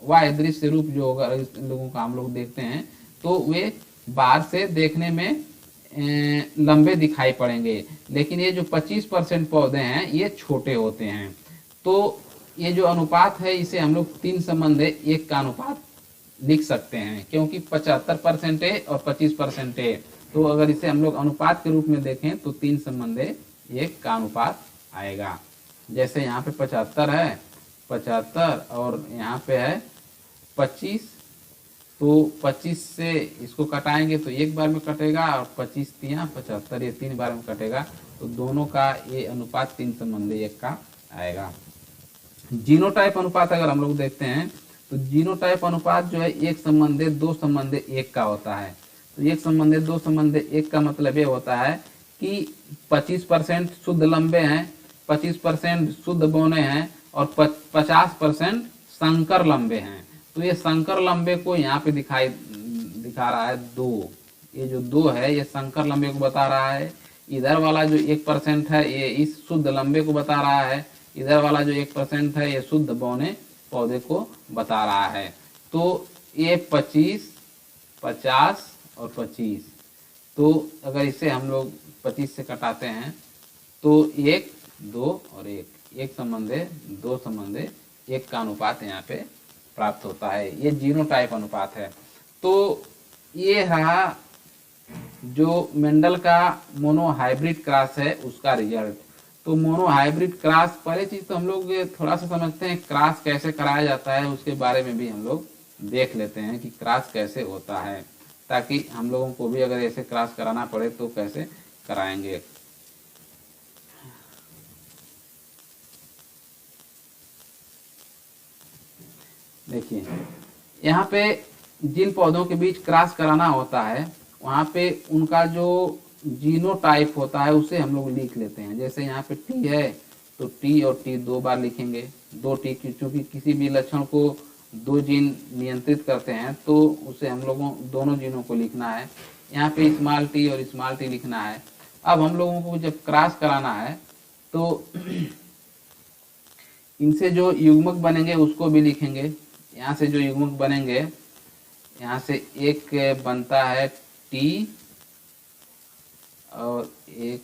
वाह दृश्य रूप जो होगा इन लोगों का हम लोग देखते हैं तो वे बाहर से देखने में लंबे दिखाई पड़ेंगे, लेकिन ये जो 25% पौधे हैं ये छोटे होते हैं। तो ये जो अनुपात है इसे हम लोग 3:1 का अनुपात लिख सकते हैं, क्योंकि 75% है और 25% है। तो अगर इसे हम लोग अनुपात के रूप में देखें तो 3:1 का अनुपात आएगा। जैसे यहाँ पे 75 है, 75 और यहाँ पे है 25, तो 25 से इसको कटाएंगे तो एक बार में कटेगा और 25 तिया 75 ये 3 बार में कटेगा। तो दोनों का ये अनुपात 3:1 का आएगा। जीनोटाइप अनुपात अगर हम लोग देखते हैं तो जीनोटाइप अनुपात जो है 1:2:1 का होता है। तो 1:2:1 का मतलब ये होता है कि 25% शुद्ध लंबे हैं, 25% शुद्ध बौने हैं और 50% संकर लंबे हैं। तो ये संकर लंबे को यहाँ पे दिखा रहा है 2, ये जो 2 है ये संकर लंबे को बता रहा है। इधर वाला जो 1% है ये इस शुद्ध लंबे को बता रहा है, इधर वाला जो 1% है ये शुद्ध बौने पौधे को बता रहा है। तो ये 25 50 और 25। तो अगर इसे हम लोग 25 से कटाते हैं तो 1 2 और 1 संबंध है, 2 संबंध है, 1 का अनुपात यहाँ पे प्राप्त होता है। ये जीनोटाइप अनुपात है। तो ये रहा जो मेंडल का मोनोहाइब्रिड क्रॉस है उसका रिजल्ट। तो मोनोहाइब्रिड क्रॉस, पहले चीज तो हम लोग थोड़ा सा समझते हैं क्रॉस कैसे कराया जाता है, उसके बारे में भी हम लोग देख लेते हैं कि क्रॉस कैसे होता है, ताकि हम लोगों को भी अगर ऐसे क्रॉस कराना पड़े तो कैसे कराएंगे। देखिए यहाँ पे जिन पौधों के बीच क्रॉस कराना होता है वहाँ पे उनका जो जीनोटाइप होता है उसे हम लोग लिख लेते हैं। जैसे यहाँ पे टी है तो टी और टी 2 बार लिखेंगे, 2 टी, क्योंकि किसी भी लक्षण को 2 जीन नियंत्रित करते हैं तो उसे हम लोगों दोनों जीनों को लिखना है। यहाँ पे स्मॉल टी और स्मॉल टी लिखना है। अब हम लोगों को जब क्रॉस कराना है तो इनसे जो युग्मक बनेंगे उसको भी लिखेंगे। यहाँ से जो युग्मक बनेंगे, यहाँ से एक बनता है टी और एक,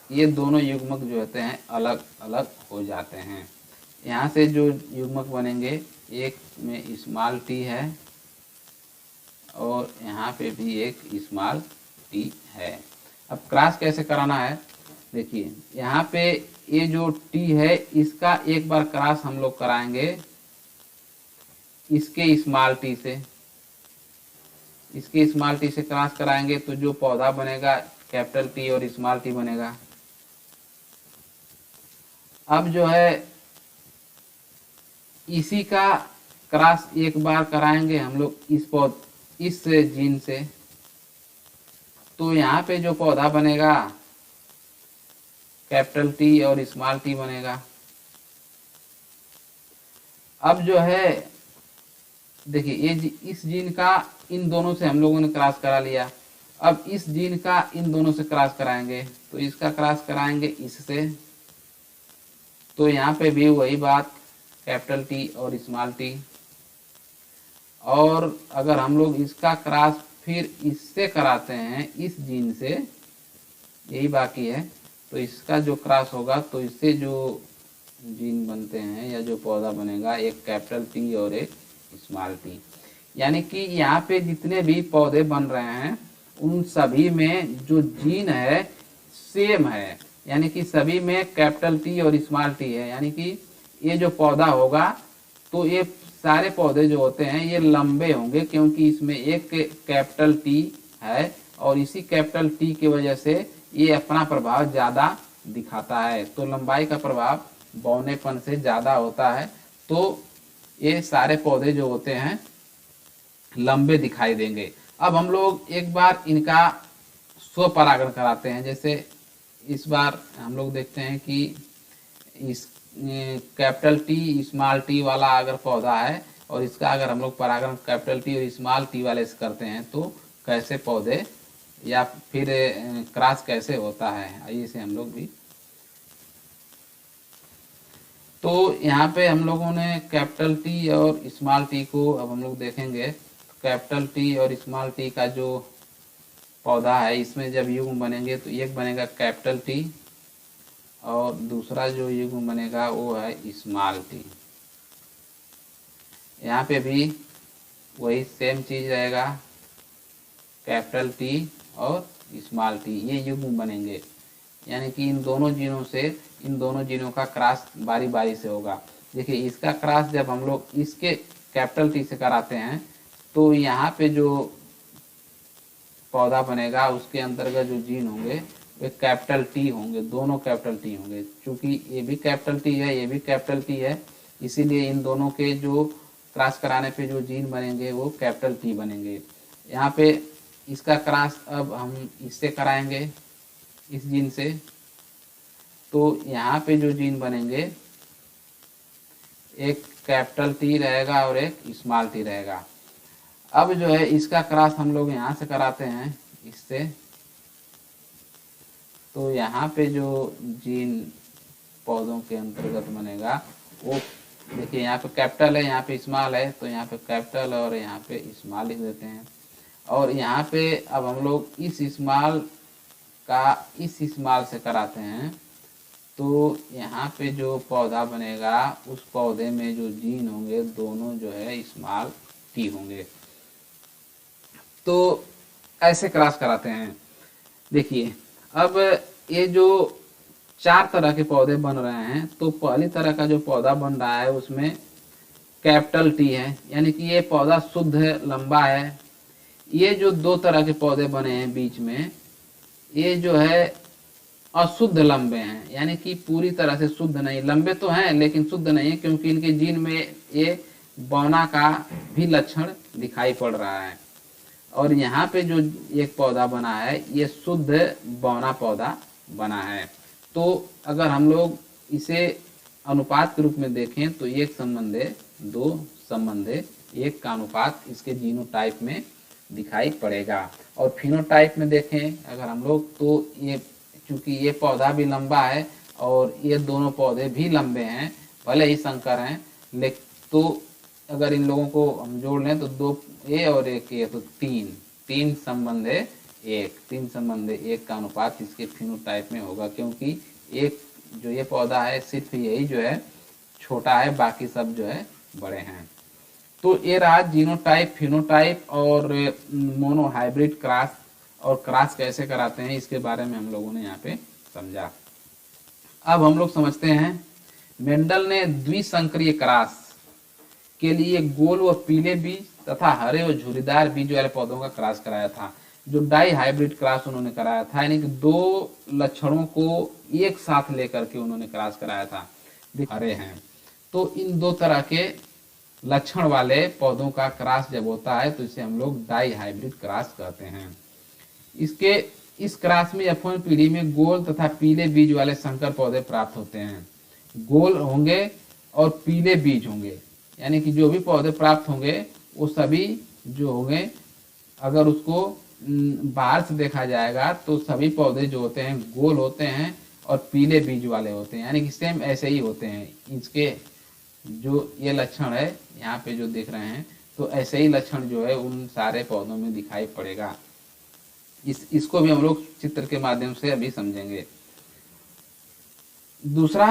ये दोनों युग्मक जो होते हैं अलग अलग हो जाते हैं। यहाँ से जो युग्मक बनेंगे, एक में स्मॉल टी है और यहाँ पे भी एक स्मॉल टी है। अब क्रॉस कैसे कराना है, देखिए यहाँ पे ये जो टी है इसका एक बार क्रॉस हम लोग कराएंगे इसके स्मॉल टी से, इसके स्मॉल टी से क्रॉस कराएंगे तो जो पौधा बनेगा कैपिटल टी और स्मॉल टी बनेगा। अब जो है इसी का क्रॉस एक बार कराएंगे हम लोग इस जीन से, तो यहाँ पे जो पौधा बनेगा कैपिटल टी और स्मॉल टी बनेगा। अब जो है देखिए ये इस जीन का इन दोनों से हम लोगों ने क्रॉस करा लिया। अब इस जीन का इन दोनों से क्रॉस कराएंगे तो इसका क्रॉस कराएंगे इससे, तो यहाँ पे भी वही बात कैपिटल टी और स्मॉल टी। और अगर हम लोग इसका क्रॉस फिर इससे कराते हैं इस जीन से, यही बाकी है, तो इसका जो क्रॉस होगा तो इससे जो जीन बनते हैं या जो पौधा बनेगा एक कैपिटल टी और एक स्मॉल टी। यानी कि यहाँ पे जितने भी पौधे बन रहे हैं उन सभी में जो जीन है सेम है, यानी कि सभी में कैपिटल टी और स्मॉल टी है। यानी कि ये जो पौधा होगा तो ये सारे पौधे जो होते हैं ये लंबे होंगे, क्योंकि इसमें एक कैपिटल टी है और इसी कैपिटल टी की वजह से ये अपना प्रभाव ज्यादा दिखाता है। तो लंबाई का प्रभाव बौनेपन से ज्यादा होता है, तो ये सारे पौधे जो होते हैं लंबे दिखाई देंगे। अब हम लोग एक बार इनका स्वपरागण कराते हैं। जैसे इस बार हम लोग देखते हैं कि इस कैपिटल टी स्मॉल टी वाला अगर पौधा है और इसका अगर हम लोग परागण कैपिटल टी और स्मॉल टी वाले से करते हैं तो कैसे पौधे या फिर क्रॉस कैसे होता है, आइए इसे हम लोग भी। तो यहाँ पे हम लोगों ने कैपिटल टी और स्मॉल टी को अब हम लोग देखेंगे। कैपिटल टी और स्मॉल टी का जो पौधा है इसमें जब युग्म बनेंगे तो एक बनेगा कैपिटल टी और दूसरा जो युग्म बनेगा वो है स्मॉल टी। यहाँ पे भी वही सेम चीज रहेगा, कैपिटल टी और स्मॉल टी, ये युग्म बनेंगे। यानी कि इन दोनों जीनों से इन दोनों जीनों का क्रॉस बारी बारी से होगा। देखिए इसका क्रॉस जब हम लोग इसके कैपिटल टी से कराते हैं तो यहाँ पे जो पौधा बनेगा उसके अंतर्गत जो जीन होंगे वे कैपिटल टी होंगे, दोनों कैपिटल टी होंगे। चूंकि ये भी कैपिटल टी है ये भी कैपिटल टी है, इसीलिए इन दोनों के जो क्रॉस कराने पे जो जीन बनेंगे वो कैपिटल टी बनेंगे। यहाँ पे इसका क्रॉस अब हम इससे कराएंगे इस जीन से, तो यहाँ पे जो जीन बनेंगे एक कैपिटल टी रहेगा और एक स्मॉल टी रहेगा। अब जो है इसका क्रॉस हम लोग यहाँ से कराते हैं इससे, तो यहाँ पे जो जीन पौधों के अंतर्गत बनेगा वो देखिए यहाँ पे कैपिटल है यहाँ पे स्मॉल है, तो यहाँ पे कैपिटल और यहाँ पे स्मॉल लिख देते हैं। और यहाँ पे अब हम लोग इस इस्तेमाल का इस इस्तेमाल से कराते हैं, तो यहाँ पे जो पौधा बनेगा उस पौधे में जो जीन होंगे दोनों जो है स्मॉल टी होंगे। तो ऐसे क्रॉस कराते हैं। देखिए अब ये जो 4 तरह के पौधे बन रहे हैं, तो पहली तरह का जो पौधा बन रहा है उसमें कैपिटल टी है, यानी कि ये पौधा शुद्ध है, लंबा है। ये जो 2 तरह के पौधे बने हैं बीच में, ये जो है अशुद्ध लंबे हैं, यानी कि पूरी तरह से शुद्ध नहीं, लंबे तो हैं लेकिन शुद्ध नहीं है, क्योंकि इनके जीन में ये बौना का भी लक्षण दिखाई पड़ रहा है। और यहाँ पे जो एक पौधा बना है ये शुद्ध बौना पौधा बना है। तो अगर हम लोग इसे अनुपात के रूप में देखें तो 1 संबंधे 2 संबंधे 1 का अनुपात इसके जीनोटाइप में दिखाई पड़ेगा। और फिनोटाइप में देखें अगर हम लोग, तो ये चूंकि ये पौधा भी लंबा है और ये दोनों पौधे भी लंबे हैं, भले ही संकर हैं, लेकिन तो अगर इन लोगों को हम जोड़ लें तो 2 ए और 1 ए, तो 3 संबंधे 1 का अनुपात इसके फिनोटाइप में होगा, क्योंकि एक जो ये पौधा है सिर्फ यही जो है छोटा है, बाकी सब जो है बड़े हैं। तो ये रहा जीनोटाइप, फिनोटाइप और मोनो हाइब्रिड क्रॉस। और क्रॉस कैसे कराते हैं इसके बारे में हम लोगों ने यहाँ पे समझा। अब हम लोग समझते हैं मेंडल ने द्विसंकरीय क्रॉस के लिए गोल व पीले बीज तथा हरे व झुर्रीदार बीज वाले पौधों का क्रॉस कराया था। जो डाई हाइब्रिड क्रॉस उन्होंने कराया था, यानी कि 2 लक्षणों को एक साथ लेकर के उन्होंने क्रॉस कराया था। हरे हैं, तो इन 2 तरह के लक्षण वाले पौधों का क्रॉस जब होता है तो इसे हम लोग डाई हाइब्रिड क्रॉस कहते हैं। इस क्रॉस में F1 पीढ़ी में गोल तथा पीले बीज वाले संकर पौधे प्राप्त होते हैं। गोल होंगे और पीले बीज होंगे, यानी कि जो भी पौधे प्राप्त होंगे वो सभी जो होंगे, अगर उसको बाहर से देखा जाएगा तो सभी पौधे जो होते हैं गोल होते हैं और पीले बीज वाले होते हैं, यानी कि सेम ऐसे ही होते हैं। इसके जो ये लक्षण है यहाँ पे जो देख रहे हैं, तो ऐसे ही लक्षण जो है उन सारे पौधों में दिखाई पड़ेगा। इसको भी हम लोग चित्र के माध्यम से अभी समझेंगे। दूसरा,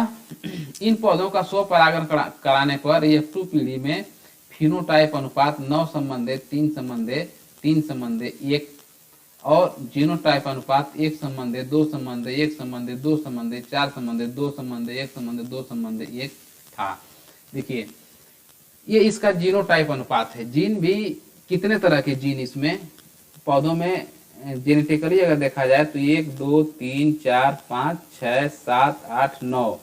इन पौधों का स्वपरागण कराने पर F2 पीढ़ी में फिनोटाइप अनुपात 9 संबंधे 3 संबंधे 3 संबंधे 1 और जीनोटाइप अनुपात 1 संबंधे 2 संबंधे 1 संबंधे 2 संबंधे 4 संबंधे 2 संबंधे 1 संबंधे 2 संबंधे 1 था। देखिए ये इसका जीनोटाइप अनुपात है। जीन भी कितने तरह के जीन इसमें पौधों में जेनेटिकली अगर देखा जाए तो 1 2 3 4 5 6 7 8 9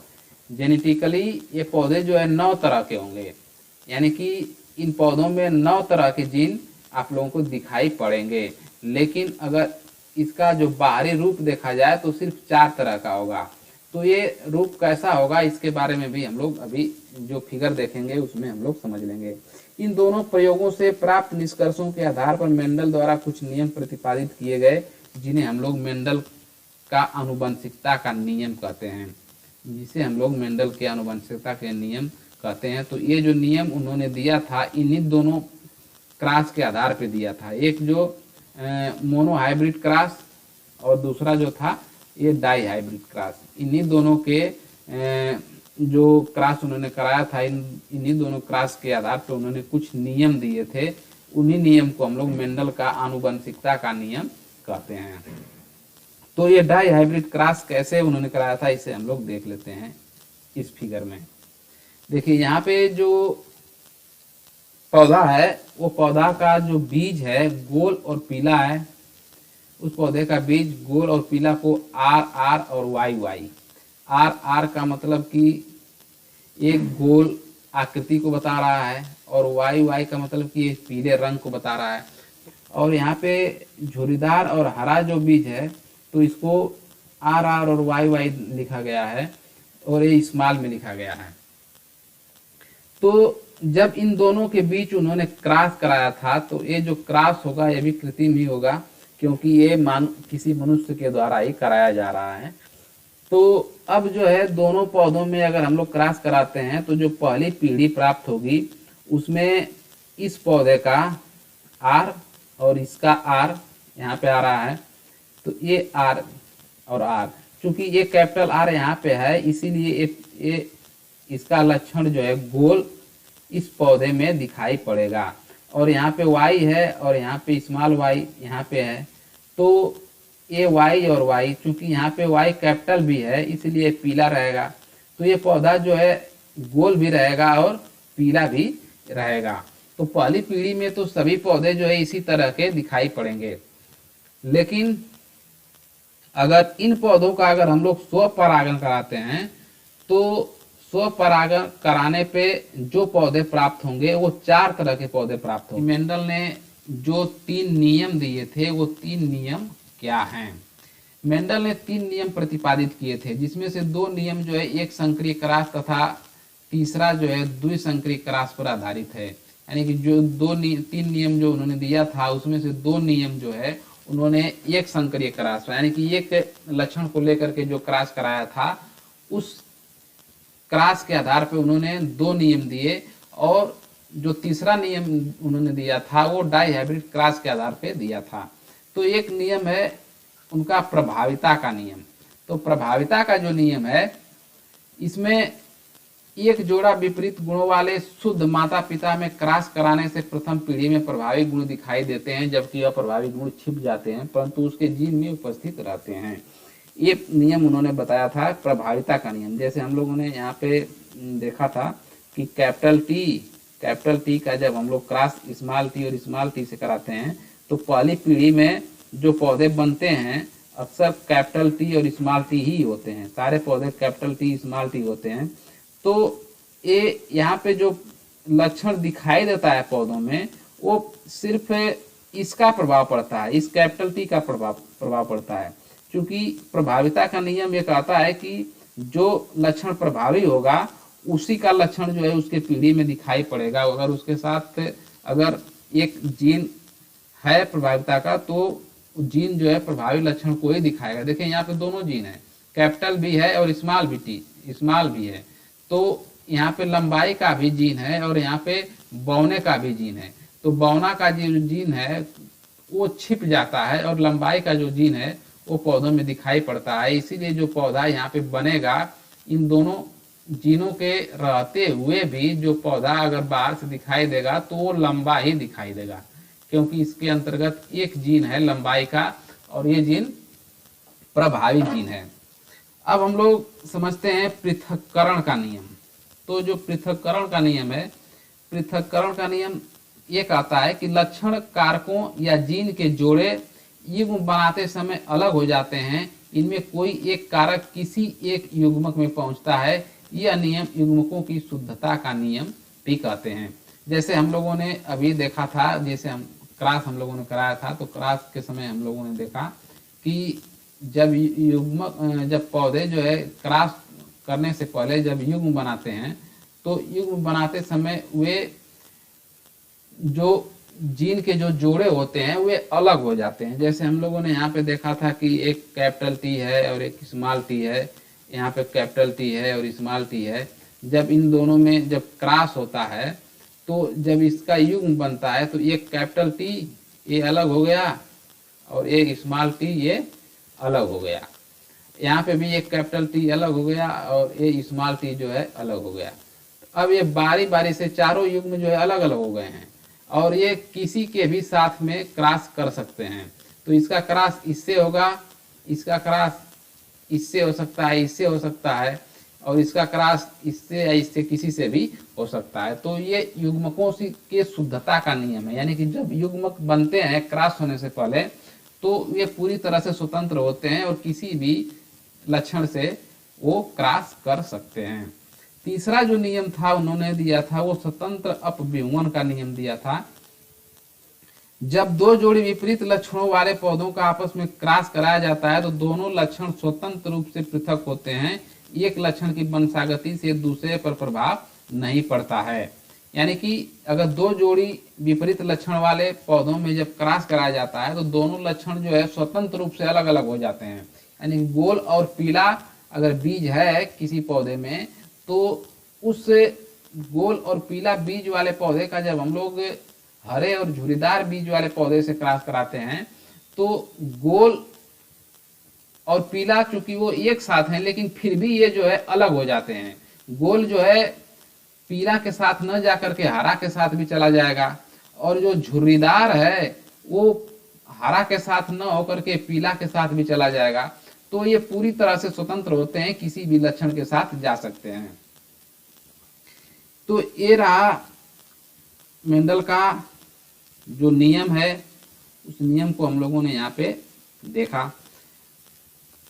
जेनेटिकली ये पौधे जो है 9 तरह के होंगे, यानी कि इन पौधों में 9 तरह के जीन आप लोगों को दिखाई पड़ेंगे। लेकिन अगर इसका जो बाहरी रूप देखा जाए तो सिर्फ 4 तरह का होगा। तो ये रूप कैसा होगा इसके बारे में भी हम लोग अभी जो फिगर देखेंगे उसमें हम लोग समझ लेंगे। इन दोनों प्रयोगों से प्राप्त निष्कर्षों के आधार पर मेंडल द्वारा कुछ नियम प्रतिपादित किए गए, जिन्हें हम लोग मेंडल का आनुवंशिकता का नियम कहते हैं, जिसे हम लोग मेंडल के आनुवंशिकता के नियम कहते हैं। तो ये जो नियम उन्होंने दिया था इन्हीं दोनों क्रॉस के आधार पर दिया था। एक जो मोनो हाइब्रिड क्रॉस और दूसरा जो था ये डाई हाइब्रिड क्रॉस। इन्हीं दोनों के जो क्रॉस उन्होंने कराया था, इन्हीं दोनों क्रॉस के आधार पर उन्होंने कुछ नियम दिए थे। उन्हीं नियम को हम लोग मेंडल का आनुवंशिकता का नियम कहते हैं। तो ये डाई हाइब्रिड क्रॉस कैसे उन्होंने कराया था इसे हम लोग देख लेते हैं इस फिगर में। देखिए यहाँ पे जो पौधा है वो पौधा का जो बीज है गोल और पीला है। उस पौधे का बीज गोल और पीला को आर आर और वाई वाई। आर आर का मतलब कि एक गोल आकृति को बता रहा है और वाई वाई का मतलब कि एक पीले रंग को बता रहा है। और यहाँ पे झुर्रीदार और हरा जो बीज है तो इसको आर आर और वाई वाई लिखा गया है और ये स्मॉल में लिखा गया है। तो जब इन दोनों के बीच उन्होंने क्रॉस कराया था तो ये जो क्रॉस होगा ये भी कृत्रिम ही होगा, क्योंकि ये किसी मनुष्य के द्वारा ही कराया जा रहा है। तो अब जो है दोनों पौधों में अगर हम लोग क्रॉस कराते हैं तो जो पहली पीढ़ी प्राप्त होगी उसमें इस पौधे का आर और इसका आर यहाँ पे आ रहा है, तो ये आर और आर, चूंकि ये कैपिटल आर यहाँ पे है इसीलिए ये इसका लक्षण जो है गोल इस पौधे में दिखाई पड़ेगा। और यहाँ पे वाई है और यहाँ पे स्मॉल वाई यहाँ पे है, तो ये वाई और वाई, चूंकि यहाँ पे वाई कैपिटल भी है इसलिए पीला रहेगा, तो ये पौधा जो है गोल भी रहेगा और पीला भी रहेगा। तो पहली पीढ़ी में तो सभी पौधे जो है इसी तरह के दिखाई पड़ेंगे, लेकिन अगर इन पौधों का अगर हम लोग स्वपरागण कराते हैं तो स्वपरागण कराने पे जो पौधे प्राप्त होंगे वो 4 तरह के पौधे प्राप्त होंगे। मेंडल ने जो 3 नियम दिए थे वो 3 नियम क्या हैं? मेंडल ने 3 नियम प्रतिपादित किए थे, जिसमें से 2 नियम जो है एक संकरीय क्रॉस तथा तीसरा जो है द्विसंकरीय क्रॉस पर आधारित है। यानी कि जो 3 नियम जो उन्होंने दिया था उसमें से 2 नियम जो है उन्होंने एक संकरीय क्रॉस यानी कि एक लक्षण को लेकर के जो क्रॉस कराया था उस क्रॉस के आधार पर उन्होंने 2 नियम दिए, और जो तीसरा नियम उन्होंने दिया था वो डाई हाइब्रिड क्रॉस के आधार पर दिया था। तो एक नियम है उनका प्रभाविता का नियम। तो प्रभाविता का जो नियम है इसमें एक जोड़ा विपरीत गुणों वाले शुद्ध माता पिता में क्रॉस कराने से प्रथम पीढ़ी में प्रभावी गुण दिखाई देते हैं, जबकि यह प्रभावी गुण छिप जाते हैं परंतु उसके जीन में उपस्थित रहते हैं। ये नियम उन्होंने बताया था प्रभाविता का नियम। जैसे हम लोगों ने यहाँ पे देखा था कि कैपिटल टी का जब हम लोग क्रॉस स्मॉल टी और स्मॉल टी से कराते हैं तो पहली पीढ़ी में जो पौधे बनते हैं अक्सर कैपिटल टी और स्मॉल टी ही होते हैं, सारे पौधे कैपिटल टी स्मॉल टी होते हैं। तो ये यहाँ पे जो लक्षण दिखाई देता है पौधों में वो सिर्फ इसका प्रभाव पड़ता है, इस कैपिटल टी का प्रभाव पड़ता है, क्योंकि प्रभाविता का नियम ये कहता है कि जो लक्षण प्रभावी होगा उसी का लक्षण जो है उसके पीढ़ी में दिखाई पड़ेगा। अगर उसके साथ अगर एक जीन है प्रभाविता का तो जीन जो है प्रभावी लक्षण को ही दिखाएगा। देखिए यहाँ पे दोनों जीन है, कैपिटल भी है और स्मॉल भी है, तो यहाँ पे लंबाई का भी जीन है और यहाँ पे बौने का भी जीन है। तो बौना का जो जीन है वो छिप जाता है और लंबाई का जो जीन है वो पौधों में दिखाई पड़ता है। इसीलिए जो पौधा यहाँ पे बनेगा इन दोनों जीनों के रहते हुए भी जो पौधा अगर बाहर से दिखाई देगा तो वो लंबा ही दिखाई देगा, क्योंकि इसके अंतर्गत एक जीन है लंबाई का और ये जीन प्रभावी जीन है। अब हम लोग समझते हैं पृथक्करण का नियम। तो जो पृथक्करण का नियम है, पृथक्करण का नियम ये कहता है कि लक्षण कारकों या जीन के जोड़े युग्म बनाते समय अलग हो जाते हैं, इनमें कोई एक कारक किसी एक युग्मक में पहुंचता है, यह नियम युग्मकों की शुद्धता का नियम भी कहते हैं। जैसे हम लोगों ने अभी देखा था, जैसे हम क्रॉस हम लोगों ने कराया था, तो क्रॉस के समय हम लोगों ने देखा कि जब पौधे जो है क्रॉस करने से पहले जब युग्म बनाते हैं तो युग्म बनाते समय वे जो जीन के जो जोड़े होते हैं वे अलग हो जाते हैं। जैसे हम लोगों ने यहाँ पे देखा था कि एक कैपिटल टी है और एक स्मॉल टी है, यहाँ पे कैपिटल टी है और स्मॉल टी है। जब इन दोनों में जब क्रॉस होता है तो जब इसका युग्म बनता है तो एक कैपिटल टी ये अलग हो गया और एक स्मॉल टी ये अलग हो गया। यहाँ पे भी एक कैपिटल टी अलग हो गया और ये स्मॉल टी जो है अलग हो गया। अब ये बारी बारी से चारों युग्म जो है अलग अलग हो गए हैं और ये किसी के भी साथ में क्रॉस कर सकते हैं। तो इसका क्रॉस इससे होगा, इसका क्रॉस इससे हो सकता है, इससे हो सकता है, और इसका क्रॉस इससे या इससे किसी से भी हो सकता है। तो ये युग्मकों के शुद्धता का नियम है, यानी कि जब युग्मक बनते हैं क्रॉस होने से पहले तो ये पूरी तरह से स्वतंत्र होते हैं और किसी भी लक्षण से वो क्रॉस कर सकते हैं। तीसरा जो नियम था उन्होंने दिया था वो स्वतंत्र अपविहुवन का नियम दिया था। जब 2 जोड़ी विपरीत लक्षणों वाले पौधों का आपस में क्रॉस कराया जाता है तो दोनों लक्षण स्वतंत्र रूप से पृथक होते हैं, एक लक्षण की वंशागति से दूसरे पर प्रभाव नहीं पड़ता है। यानी कि अगर 2 जोड़ी विपरीत लक्षण वाले पौधों में जब क्रॉस कराया जाता है तो दोनों लक्षण जो है स्वतंत्र रूप से अलग अलग हो जाते हैं। यानी गोल और पीला अगर बीज है किसी पौधे में तो उस गोल और पीला बीज वाले पौधे का जब हम लोग हरे और झुर्रीदार बीज वाले पौधे से क्रॉस कराते हैं तो गोल और पीला, चूंकि वो एक साथ हैं लेकिन फिर भी ये जो है अलग हो जाते हैं। गोल जो है पीला के साथ न जाकर के हरा के साथ भी चला जाएगा, और जो झुर्रीदार है वो हरा के साथ न होकर के पीला के साथ भी चला जाएगा। तो ये पूरी तरह से स्वतंत्र होते हैं, किसी भी लक्षण के साथ जा सकते हैं। तो ये रहा मेंडल का जो नियम है, उस नियम को हम लोगों ने यहाँ पे देखा।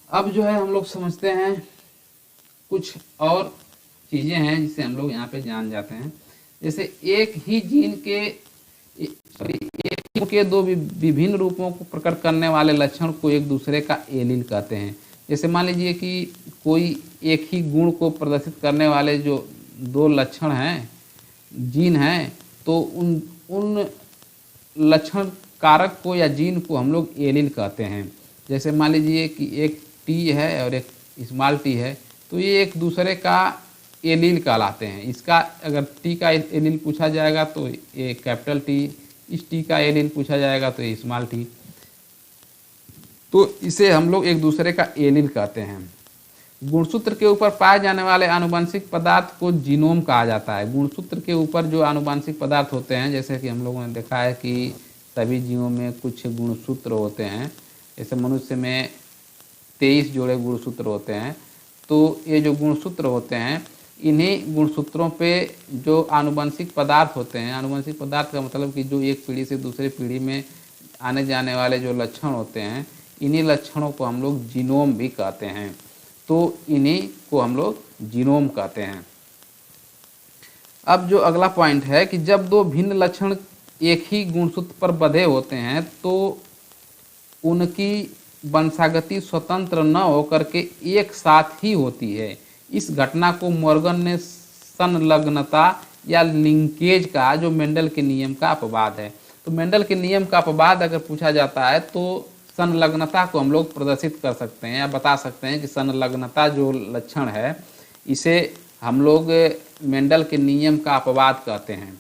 अब जो है हम लोग समझते हैं कुछ और चीजें हैं जिसे हम लोग यहाँ पे जान जाते हैं। जैसे एक ही जीन के दो विभिन्न रूपों को प्रकट करने वाले लक्षण को एक दूसरे का एलील कहते हैं। जैसे मान लीजिए कि कोई एक ही गुण को प्रदर्शित करने वाले जो दो लक्षण हैं, जीन हैं, तो उन लक्षण कारक को या जीन को हम लोग एलील कहते हैं। जैसे मान लीजिए कि एक टी है और एक स्मॉल टी है, तो ये एक दूसरे का एलील कहलाते हैं। इसका अगर टी का एलील पूछा जाएगा तो ये कैपिटल टी, इस टी का एलील पूछा जाएगा तो ये स्मॉल टी। तो इसे हम लोग एक दूसरे का एलील कहते हैं। गुणसूत्र के ऊपर पाए जाने वाले आनुवंशिक पदार्थ को जीनोम कहा जाता है। गुणसूत्र के ऊपर जो आनुवंशिक पदार्थ होते हैं, जैसे कि हम लोगों ने देखा है कि सभी जीवों में कुछ गुणसूत्र होते हैं। जैसे मनुष्य में 23 जोड़े गुणसूत्र होते हैं। तो ये जो गुणसूत्र होते हैं, इन्हीं गुणसूत्रों पे जो आनुवंशिक पदार्थ होते हैं, आनुवंशिक पदार्थ का मतलब कि जो एक पीढ़ी से दूसरी पीढ़ी में आने जाने वाले जो लक्षण होते हैं, इन्हीं लक्षणों को हम लोग जीनोम भी कहते हैं। तो इन्हीं को हम लोग जीनोम कहते हैं। अब जो अगला पॉइंट है कि जब दो भिन्न लक्षण एक ही गुणसूत्र पर बंधे होते हैं तो उनकी वंशागति स्वतंत्र न होकर के एक साथ ही होती है। इस घटना को मॉर्गन ने संलग्नता या लिंकेज का, जो मेंडल के नियम का अपवाद है। तो मेंडल के नियम का अपवाद अगर पूछा जाता है तो संलग्नता को हम लोग प्रदर्शित कर सकते हैं या बता सकते हैं कि संलग्नता जो लक्षण है, इसे हम लोग मेंडल के नियम का अपवाद कहते हैं।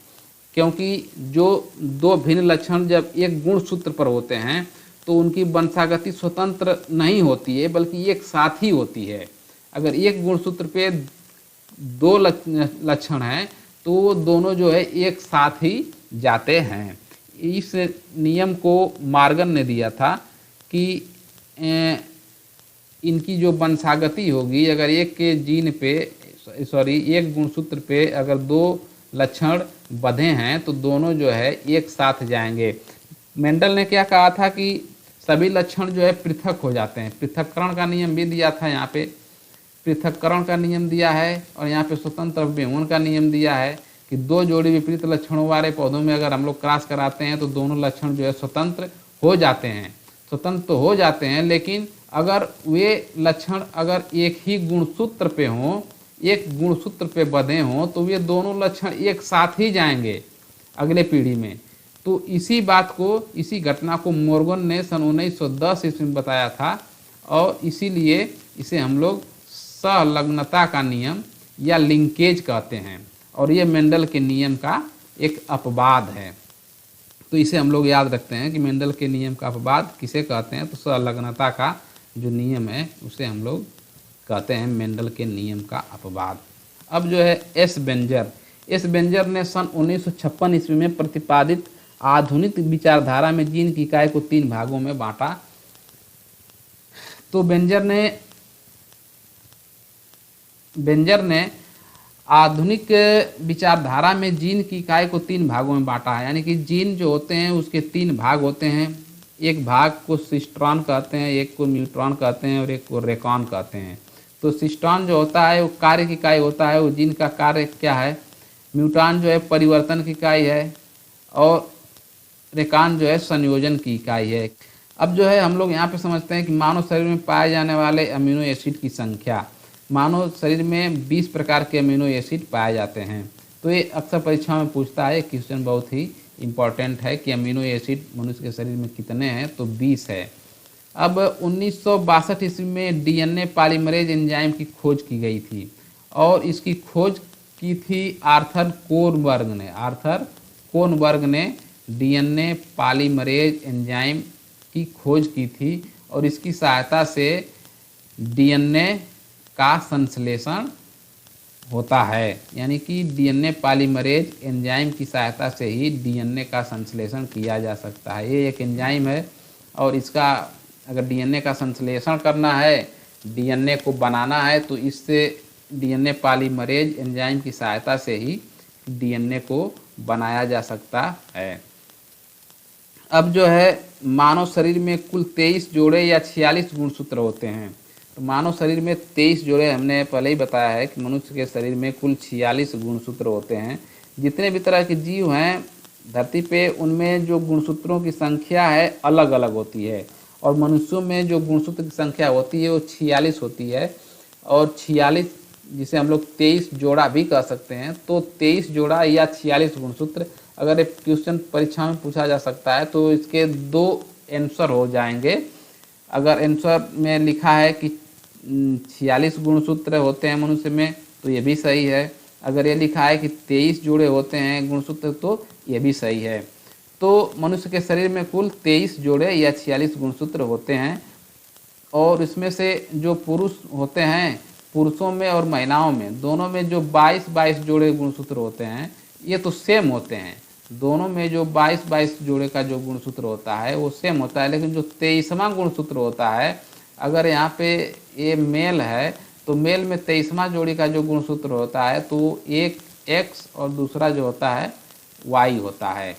क्योंकि जो दो भिन्न लक्षण जब एक गुण सूत्र पर होते हैं तो उनकी वंशागति स्वतंत्र नहीं होती है, बल्कि एक साथ ही होती है। अगर एक गुण सूत्र पे दो लक्षण हैं तो दोनों जो है एक साथ ही जाते हैं। इस नियम को मॉर्गन ने दिया था कि इनकी जो वंशागति होगी, अगर एक के जीन पे एक गुणसूत्र पे अगर दो लक्षण बंधे हैं तो दोनों जो है एक साथ जाएंगे। मेंडल ने क्या कहा था कि सभी लक्षण जो है पृथक हो जाते हैं। पृथक्करण का नियम भी दिया था, यहाँ पे पृथक्करण का नियम दिया है, और यहाँ पे स्वतंत्र विहून का नियम दिया है कि दो जोड़ी विपरीत लक्षणों वाले पौधों में अगर हम लोग क्रॉस कराते हैं तो दोनों लक्षण जो है स्वतंत्र हो जाते हैं। स्वतंत्र तो हो जाते हैं, लेकिन अगर वे लक्षण अगर एक ही गुणसूत्र पे हों, एक गुणसूत्र पे बंधे हों, तो वे दोनों लक्षण एक साथ ही जाएंगे अगले पीढ़ी में। तो इसी बात को, इसी घटना को मॉर्गन ने सन 1910 ईस्वी में बताया था, और इसीलिए इसे हम लोग संलग्नता का नियम या लिंकेज कहते हैं, और ये मेंडल के नियम का एक अपवाद है। तो इसे हम लोग याद रखते हैं कि मेंडल के नियम का अपवाद किसे कहते हैं, तो संलग्नता का जो नियम है उसे हम लोग कहते हैं मेंडल के नियम का अपवाद। अब जो है एस बेंजर ने सन 1956 ईस्वी में प्रतिपादित आधुनिक विचारधारा में जीन की इकाई को 3 भागों में बांटा। तो बेंजर ने आधुनिक विचारधारा में जीन की इकाई को 3 भागों में बांटा है। यानी कि जीन जो होते हैं उसके 3 भाग होते हैं। एक भाग को सिस्ट्रॉन कहते हैं, एक को न्यूट्रॉन कहते हैं, और एक को रेकॉन कहते हैं। तो सिस्ट्रॉन जो होता है वो कार्य की इकाई होता है, वो जीन का कार्य क्या है। म्यूटॉन जो है परिवर्तन की इकाई है, और रेकॉन जो है संयोजन की इकाई है। अब जो है हम लोग यहाँ पे समझते हैं कि मानव शरीर में पाए जाने वाले अमीनो एसिड की संख्या। मानव शरीर में 20 प्रकार के अमीनो एसिड पाए जाते हैं। तो ये अक्सर परीक्षा में पूछता है, क्वेश्चन बहुत ही इम्पॉर्टेंट है कि अमीनो एसिड मनुष्य के शरीर में कितने हैं, तो 20 है। अब 1962 ईस्वी में डीएनए पॉलीमरेज एंजाइम की खोज की गई थी, और इसकी खोज की थी आर्थर कोनबर्ग ने। डीएनए पॉलीमरेज एंजाइम की खोज की थी और इसकी सहायता से डीएनए का संश्लेषण होता है। यानी कि डीएनए पॉलीमरेज एंजाइम की सहायता से ही डीएनए का संश्लेषण किया जा सकता है। ये एक एंजाइम है और इसका अगर डीएनए का संश्लेषण करना है, डीएनए को बनाना है, तो इससे डीएनए पॉलीमरेज एंजाइम की सहायता से ही डीएनए को बनाया जा सकता है। अब जो है मानव शरीर में कुल 23 जोड़े या 46 गुणसूत्र होते हैं। तो मानव शरीर में 23 जोड़े, हमने पहले ही बताया है कि मनुष्य के शरीर में कुल 46 गुणसूत्र होते हैं। जितने भी तरह के जीव हैं धरती पे, उनमें जो गुणसूत्रों की संख्या है अलग अलग होती है और मनुष्यों में जो गुणसूत्र की संख्या होती है वो 46 होती है। और 46 जिसे हम लोग 23 जोड़ा भी कह सकते हैं। तो 23 जोड़ा या 46 गुणसूत्र, अगर एक क्वेश्चन परीक्षा में पूछा जा सकता है तो इसके 2 आंसर हो जाएंगे। अगर आंसर में लिखा है कि 46 गुणसूत्र होते हैं मनुष्य में तो ये भी सही है। अगर ये लिखा है कि 23 जोड़े होते हैं गुणसूत्र तो ये भी सही है। तो मनुष्य के शरीर में कुल 23 जोड़े या 46 गुणसूत्र होते हैं और इसमें से जो पुरुष होते हैं, पुरुषों में और महिलाओं में दोनों में जो 22 जोड़े गुणसूत्र होते हैं ये तो सेम होते हैं। दोनों में जो 22 जोड़े का जो गुणसूत्र होता है वो सेम होता है। लेकिन जो 23वां गुणसूत्र होता है, अगर यहाँ पे ये मेल है तो मेल में 23वां जोड़ी का जो गुणसूत्र होता है तो एक एक्स और दूसरा जो होता है वाई होता है।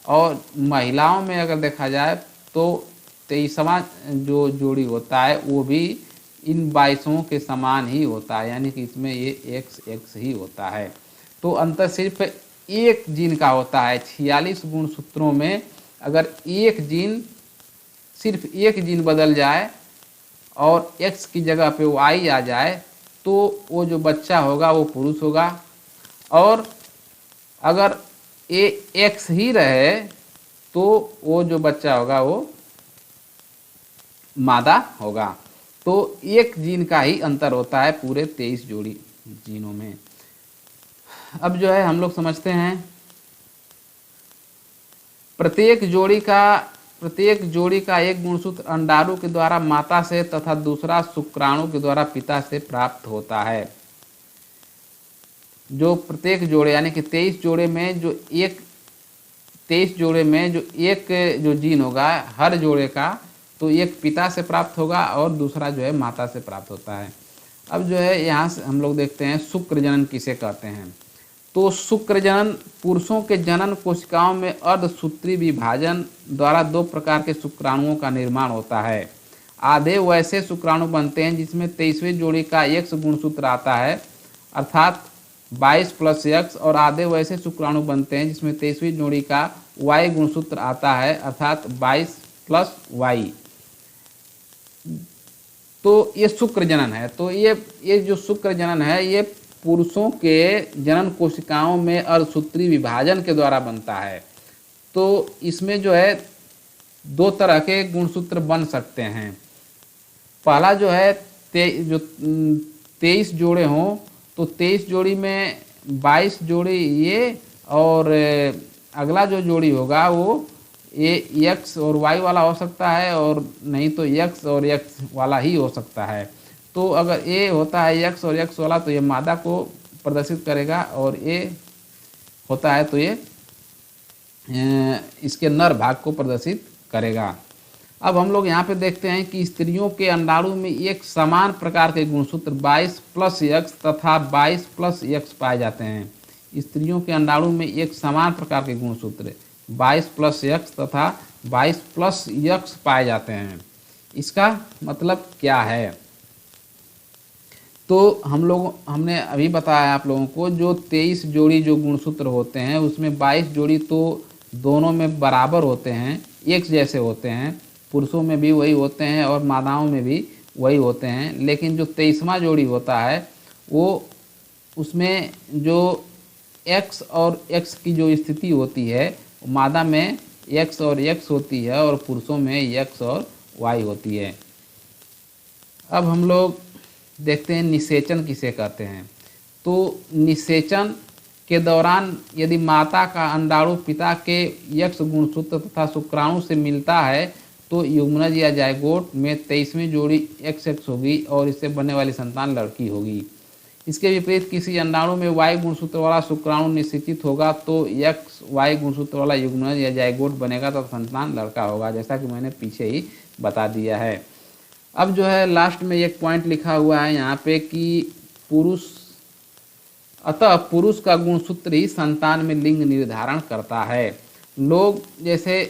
और महिलाओं में अगर देखा जाए तो 23वां जो जोड़ी होता है वो भी इन 22 के समान ही होता है, यानी कि इसमें ये एक्स ही होता है। तो अंतर सिर्फ एक जीन का होता है। 46 गुणसूत्रों में अगर सिर्फ एक जीन बदल जाए और एक्स की जगह पे वाई आ जाए तो वो जो बच्चा होगा वो पुरुष होगा, और अगर ए एक्स ही रहे तो वो जो बच्चा होगा वो मादा होगा। तो एक जीन का ही अंतर होता है पूरे 23 जोड़ी जीनों में। अब जो है हम लोग समझते हैं प्रत्येक जोड़ी का एक गुणसूत्र अंडाणु के द्वारा माता से तथा दूसरा शुक्राणु के द्वारा पिता से प्राप्त होता है। जो प्रत्येक जोड़े यानी कि 23 जोड़े में जो एक जो जीन होगा हर जोड़े का, तो एक पिता से प्राप्त होगा और दूसरा जो है माता से प्राप्त होता है। अब जो है यहाँ से हम लोग देखते हैं शुक्र जनन किसे कहते हैं। तो शुक्र जनन पुरुषों के जनन कोशिकाओं में अर्धसूत्री विभाजन द्वारा 2 प्रकार के शुक्राणुओं का निर्माण होता है। आधे वैसे शुक्राणु बनते हैं जिसमें 23वीं जोड़ी का एक्स गुणसूत्र आता है अर्थात 22 + x, और आधे वैसे शुक्राणु बनते हैं जिसमें 23वीं जोड़ी का y गुणसूत्र आता है अर्थात 22 + y। तो ये शुक्र जनन है। तो ये जो शुक्र जनन है ये पुरुषों के जनन कोशिकाओं में अर्धसूत्री विभाजन के द्वारा बनता है। तो इसमें जो है 2 तरह के गुणसूत्र बन सकते हैं। पहला जो है 23 जोड़े हों तो 23 जोड़ी में 22 जोड़ी ये, और अगला जो जोड़ी होगा वो ये एक्स और वाई वाला हो सकता है, और नहीं तो एक्स और एक्स वाला ही हो सकता है। तो अगर ये होता है एक्स और एक्स वाला तो ये मादा को प्रदर्शित करेगा, और ये होता है तो ये इसके नर भाग को प्रदर्शित करेगा। अब हम लोग यहाँ पे देखते हैं कि स्त्रियों के अंडाणु में एक समान प्रकार के गुणसूत्र 22 + x तथा 22 + x पाए जाते हैं। स्त्रियों के अंडाणु में एक समान प्रकार के गुणसूत्र 22 + x तथा 22 + x पाए जाते हैं। इसका मतलब क्या है? तो हमने अभी बताया आप लोगों को जो 23 जोड़ी जो गुणसूत्र होते हैं उसमें 22 जोड़ी तो दोनों में बराबर होते हैं, एक जैसे होते हैं। पुरुषों में भी वही होते हैं और मादाओं में भी वही होते हैं। लेकिन जो 23वां जोड़ी होता है वो उसमें जो x और x की जो स्थिति होती है मादा में x और x होती है और पुरुषों में x और y होती है। अब हम लोग देखते हैं निषेचन किसे कहते हैं। तो निषेचन के दौरान यदि माता का अंडाणु पिता के यक्ष गुणसूत्र तथा शुक्राणु से मिलता है तो युग्मनज या जायगोट में 23वीं जोड़ी XX होगी और इससे बनने वाली संतान लड़की होगी। इसके विपरीत किसी अंडाणु में Y गुणसूत्र वाला शुक्राणु निषेचित होगा तो XY गुणसूत्र वाला युग्मनज या जायगोट बनेगा तो संतान लड़का होगा, जैसा कि मैंने पीछे ही बता दिया है। अब जो है लास्ट में एक पॉइंट लिखा हुआ है यहाँ पे कि अतः पुरुष का गुणसूत्र ही संतान में लिंग निर्धारण करता है। लोग जैसे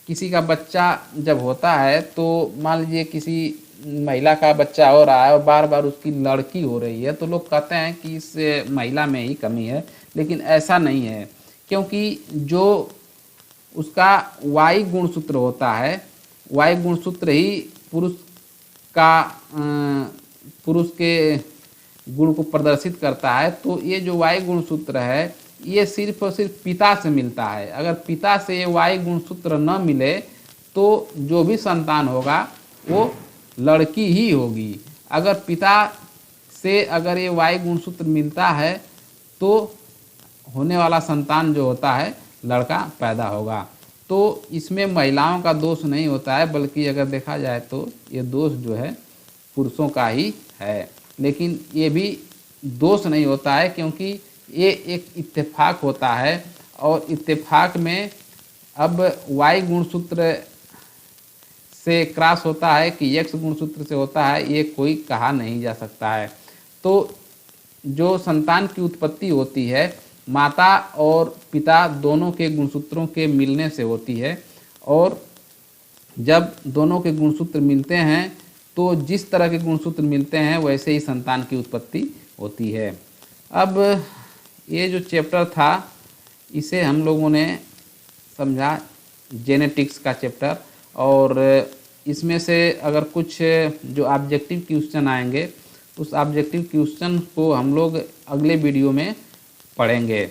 किसी का बच्चा जब होता है तो मान लीजिए किसी महिला का बच्चा हो रहा है और बार बार उसकी लड़की हो रही है तो लोग कहते हैं कि इस महिला में ही कमी है, लेकिन ऐसा नहीं है, क्योंकि जो उसका Y गुणसूत्र होता है, Y गुणसूत्र ही पुरुष के गुण को प्रदर्शित करता है। तो ये जो Y गुणसूत्र है ये सिर्फ और सिर्फ पिता से मिलता है। अगर पिता से ये Y गुणसूत्र न मिले तो जो भी संतान होगा वो लड़की ही होगी। अगर पिता से अगर ये Y गुणसूत्र मिलता है तो होने वाला संतान जो होता है लड़का पैदा होगा। तो इसमें महिलाओं का दोष नहीं होता है, बल्कि अगर देखा जाए तो ये दोष जो है पुरुषों का ही है। लेकिन ये भी दोष नहीं होता है क्योंकि ये एक इत्तेफाक होता है और इत्तेफाक में अब Y गुणसूत्र से क्रॉस होता है कि X गुणसूत्र से होता है, ये कोई कहा नहीं जा सकता है। तो जो संतान की उत्पत्ति होती है माता और पिता दोनों के गुणसूत्रों के मिलने से होती है, और जब दोनों के गुणसूत्र मिलते हैं तो जिस तरह के गुणसूत्र मिलते हैं वैसे ही संतान की उत्पत्ति होती है। अब ये जो चैप्टर था इसे हम लोगों ने समझा जेनेटिक्स का चैप्टर, और इसमें से अगर कुछ जो ऑब्जेक्टिव क्वेश्चन आएंगे उस ऑब्जेक्टिव क्वेश्चन को हम लोग अगले वीडियो में पढ़ेंगे।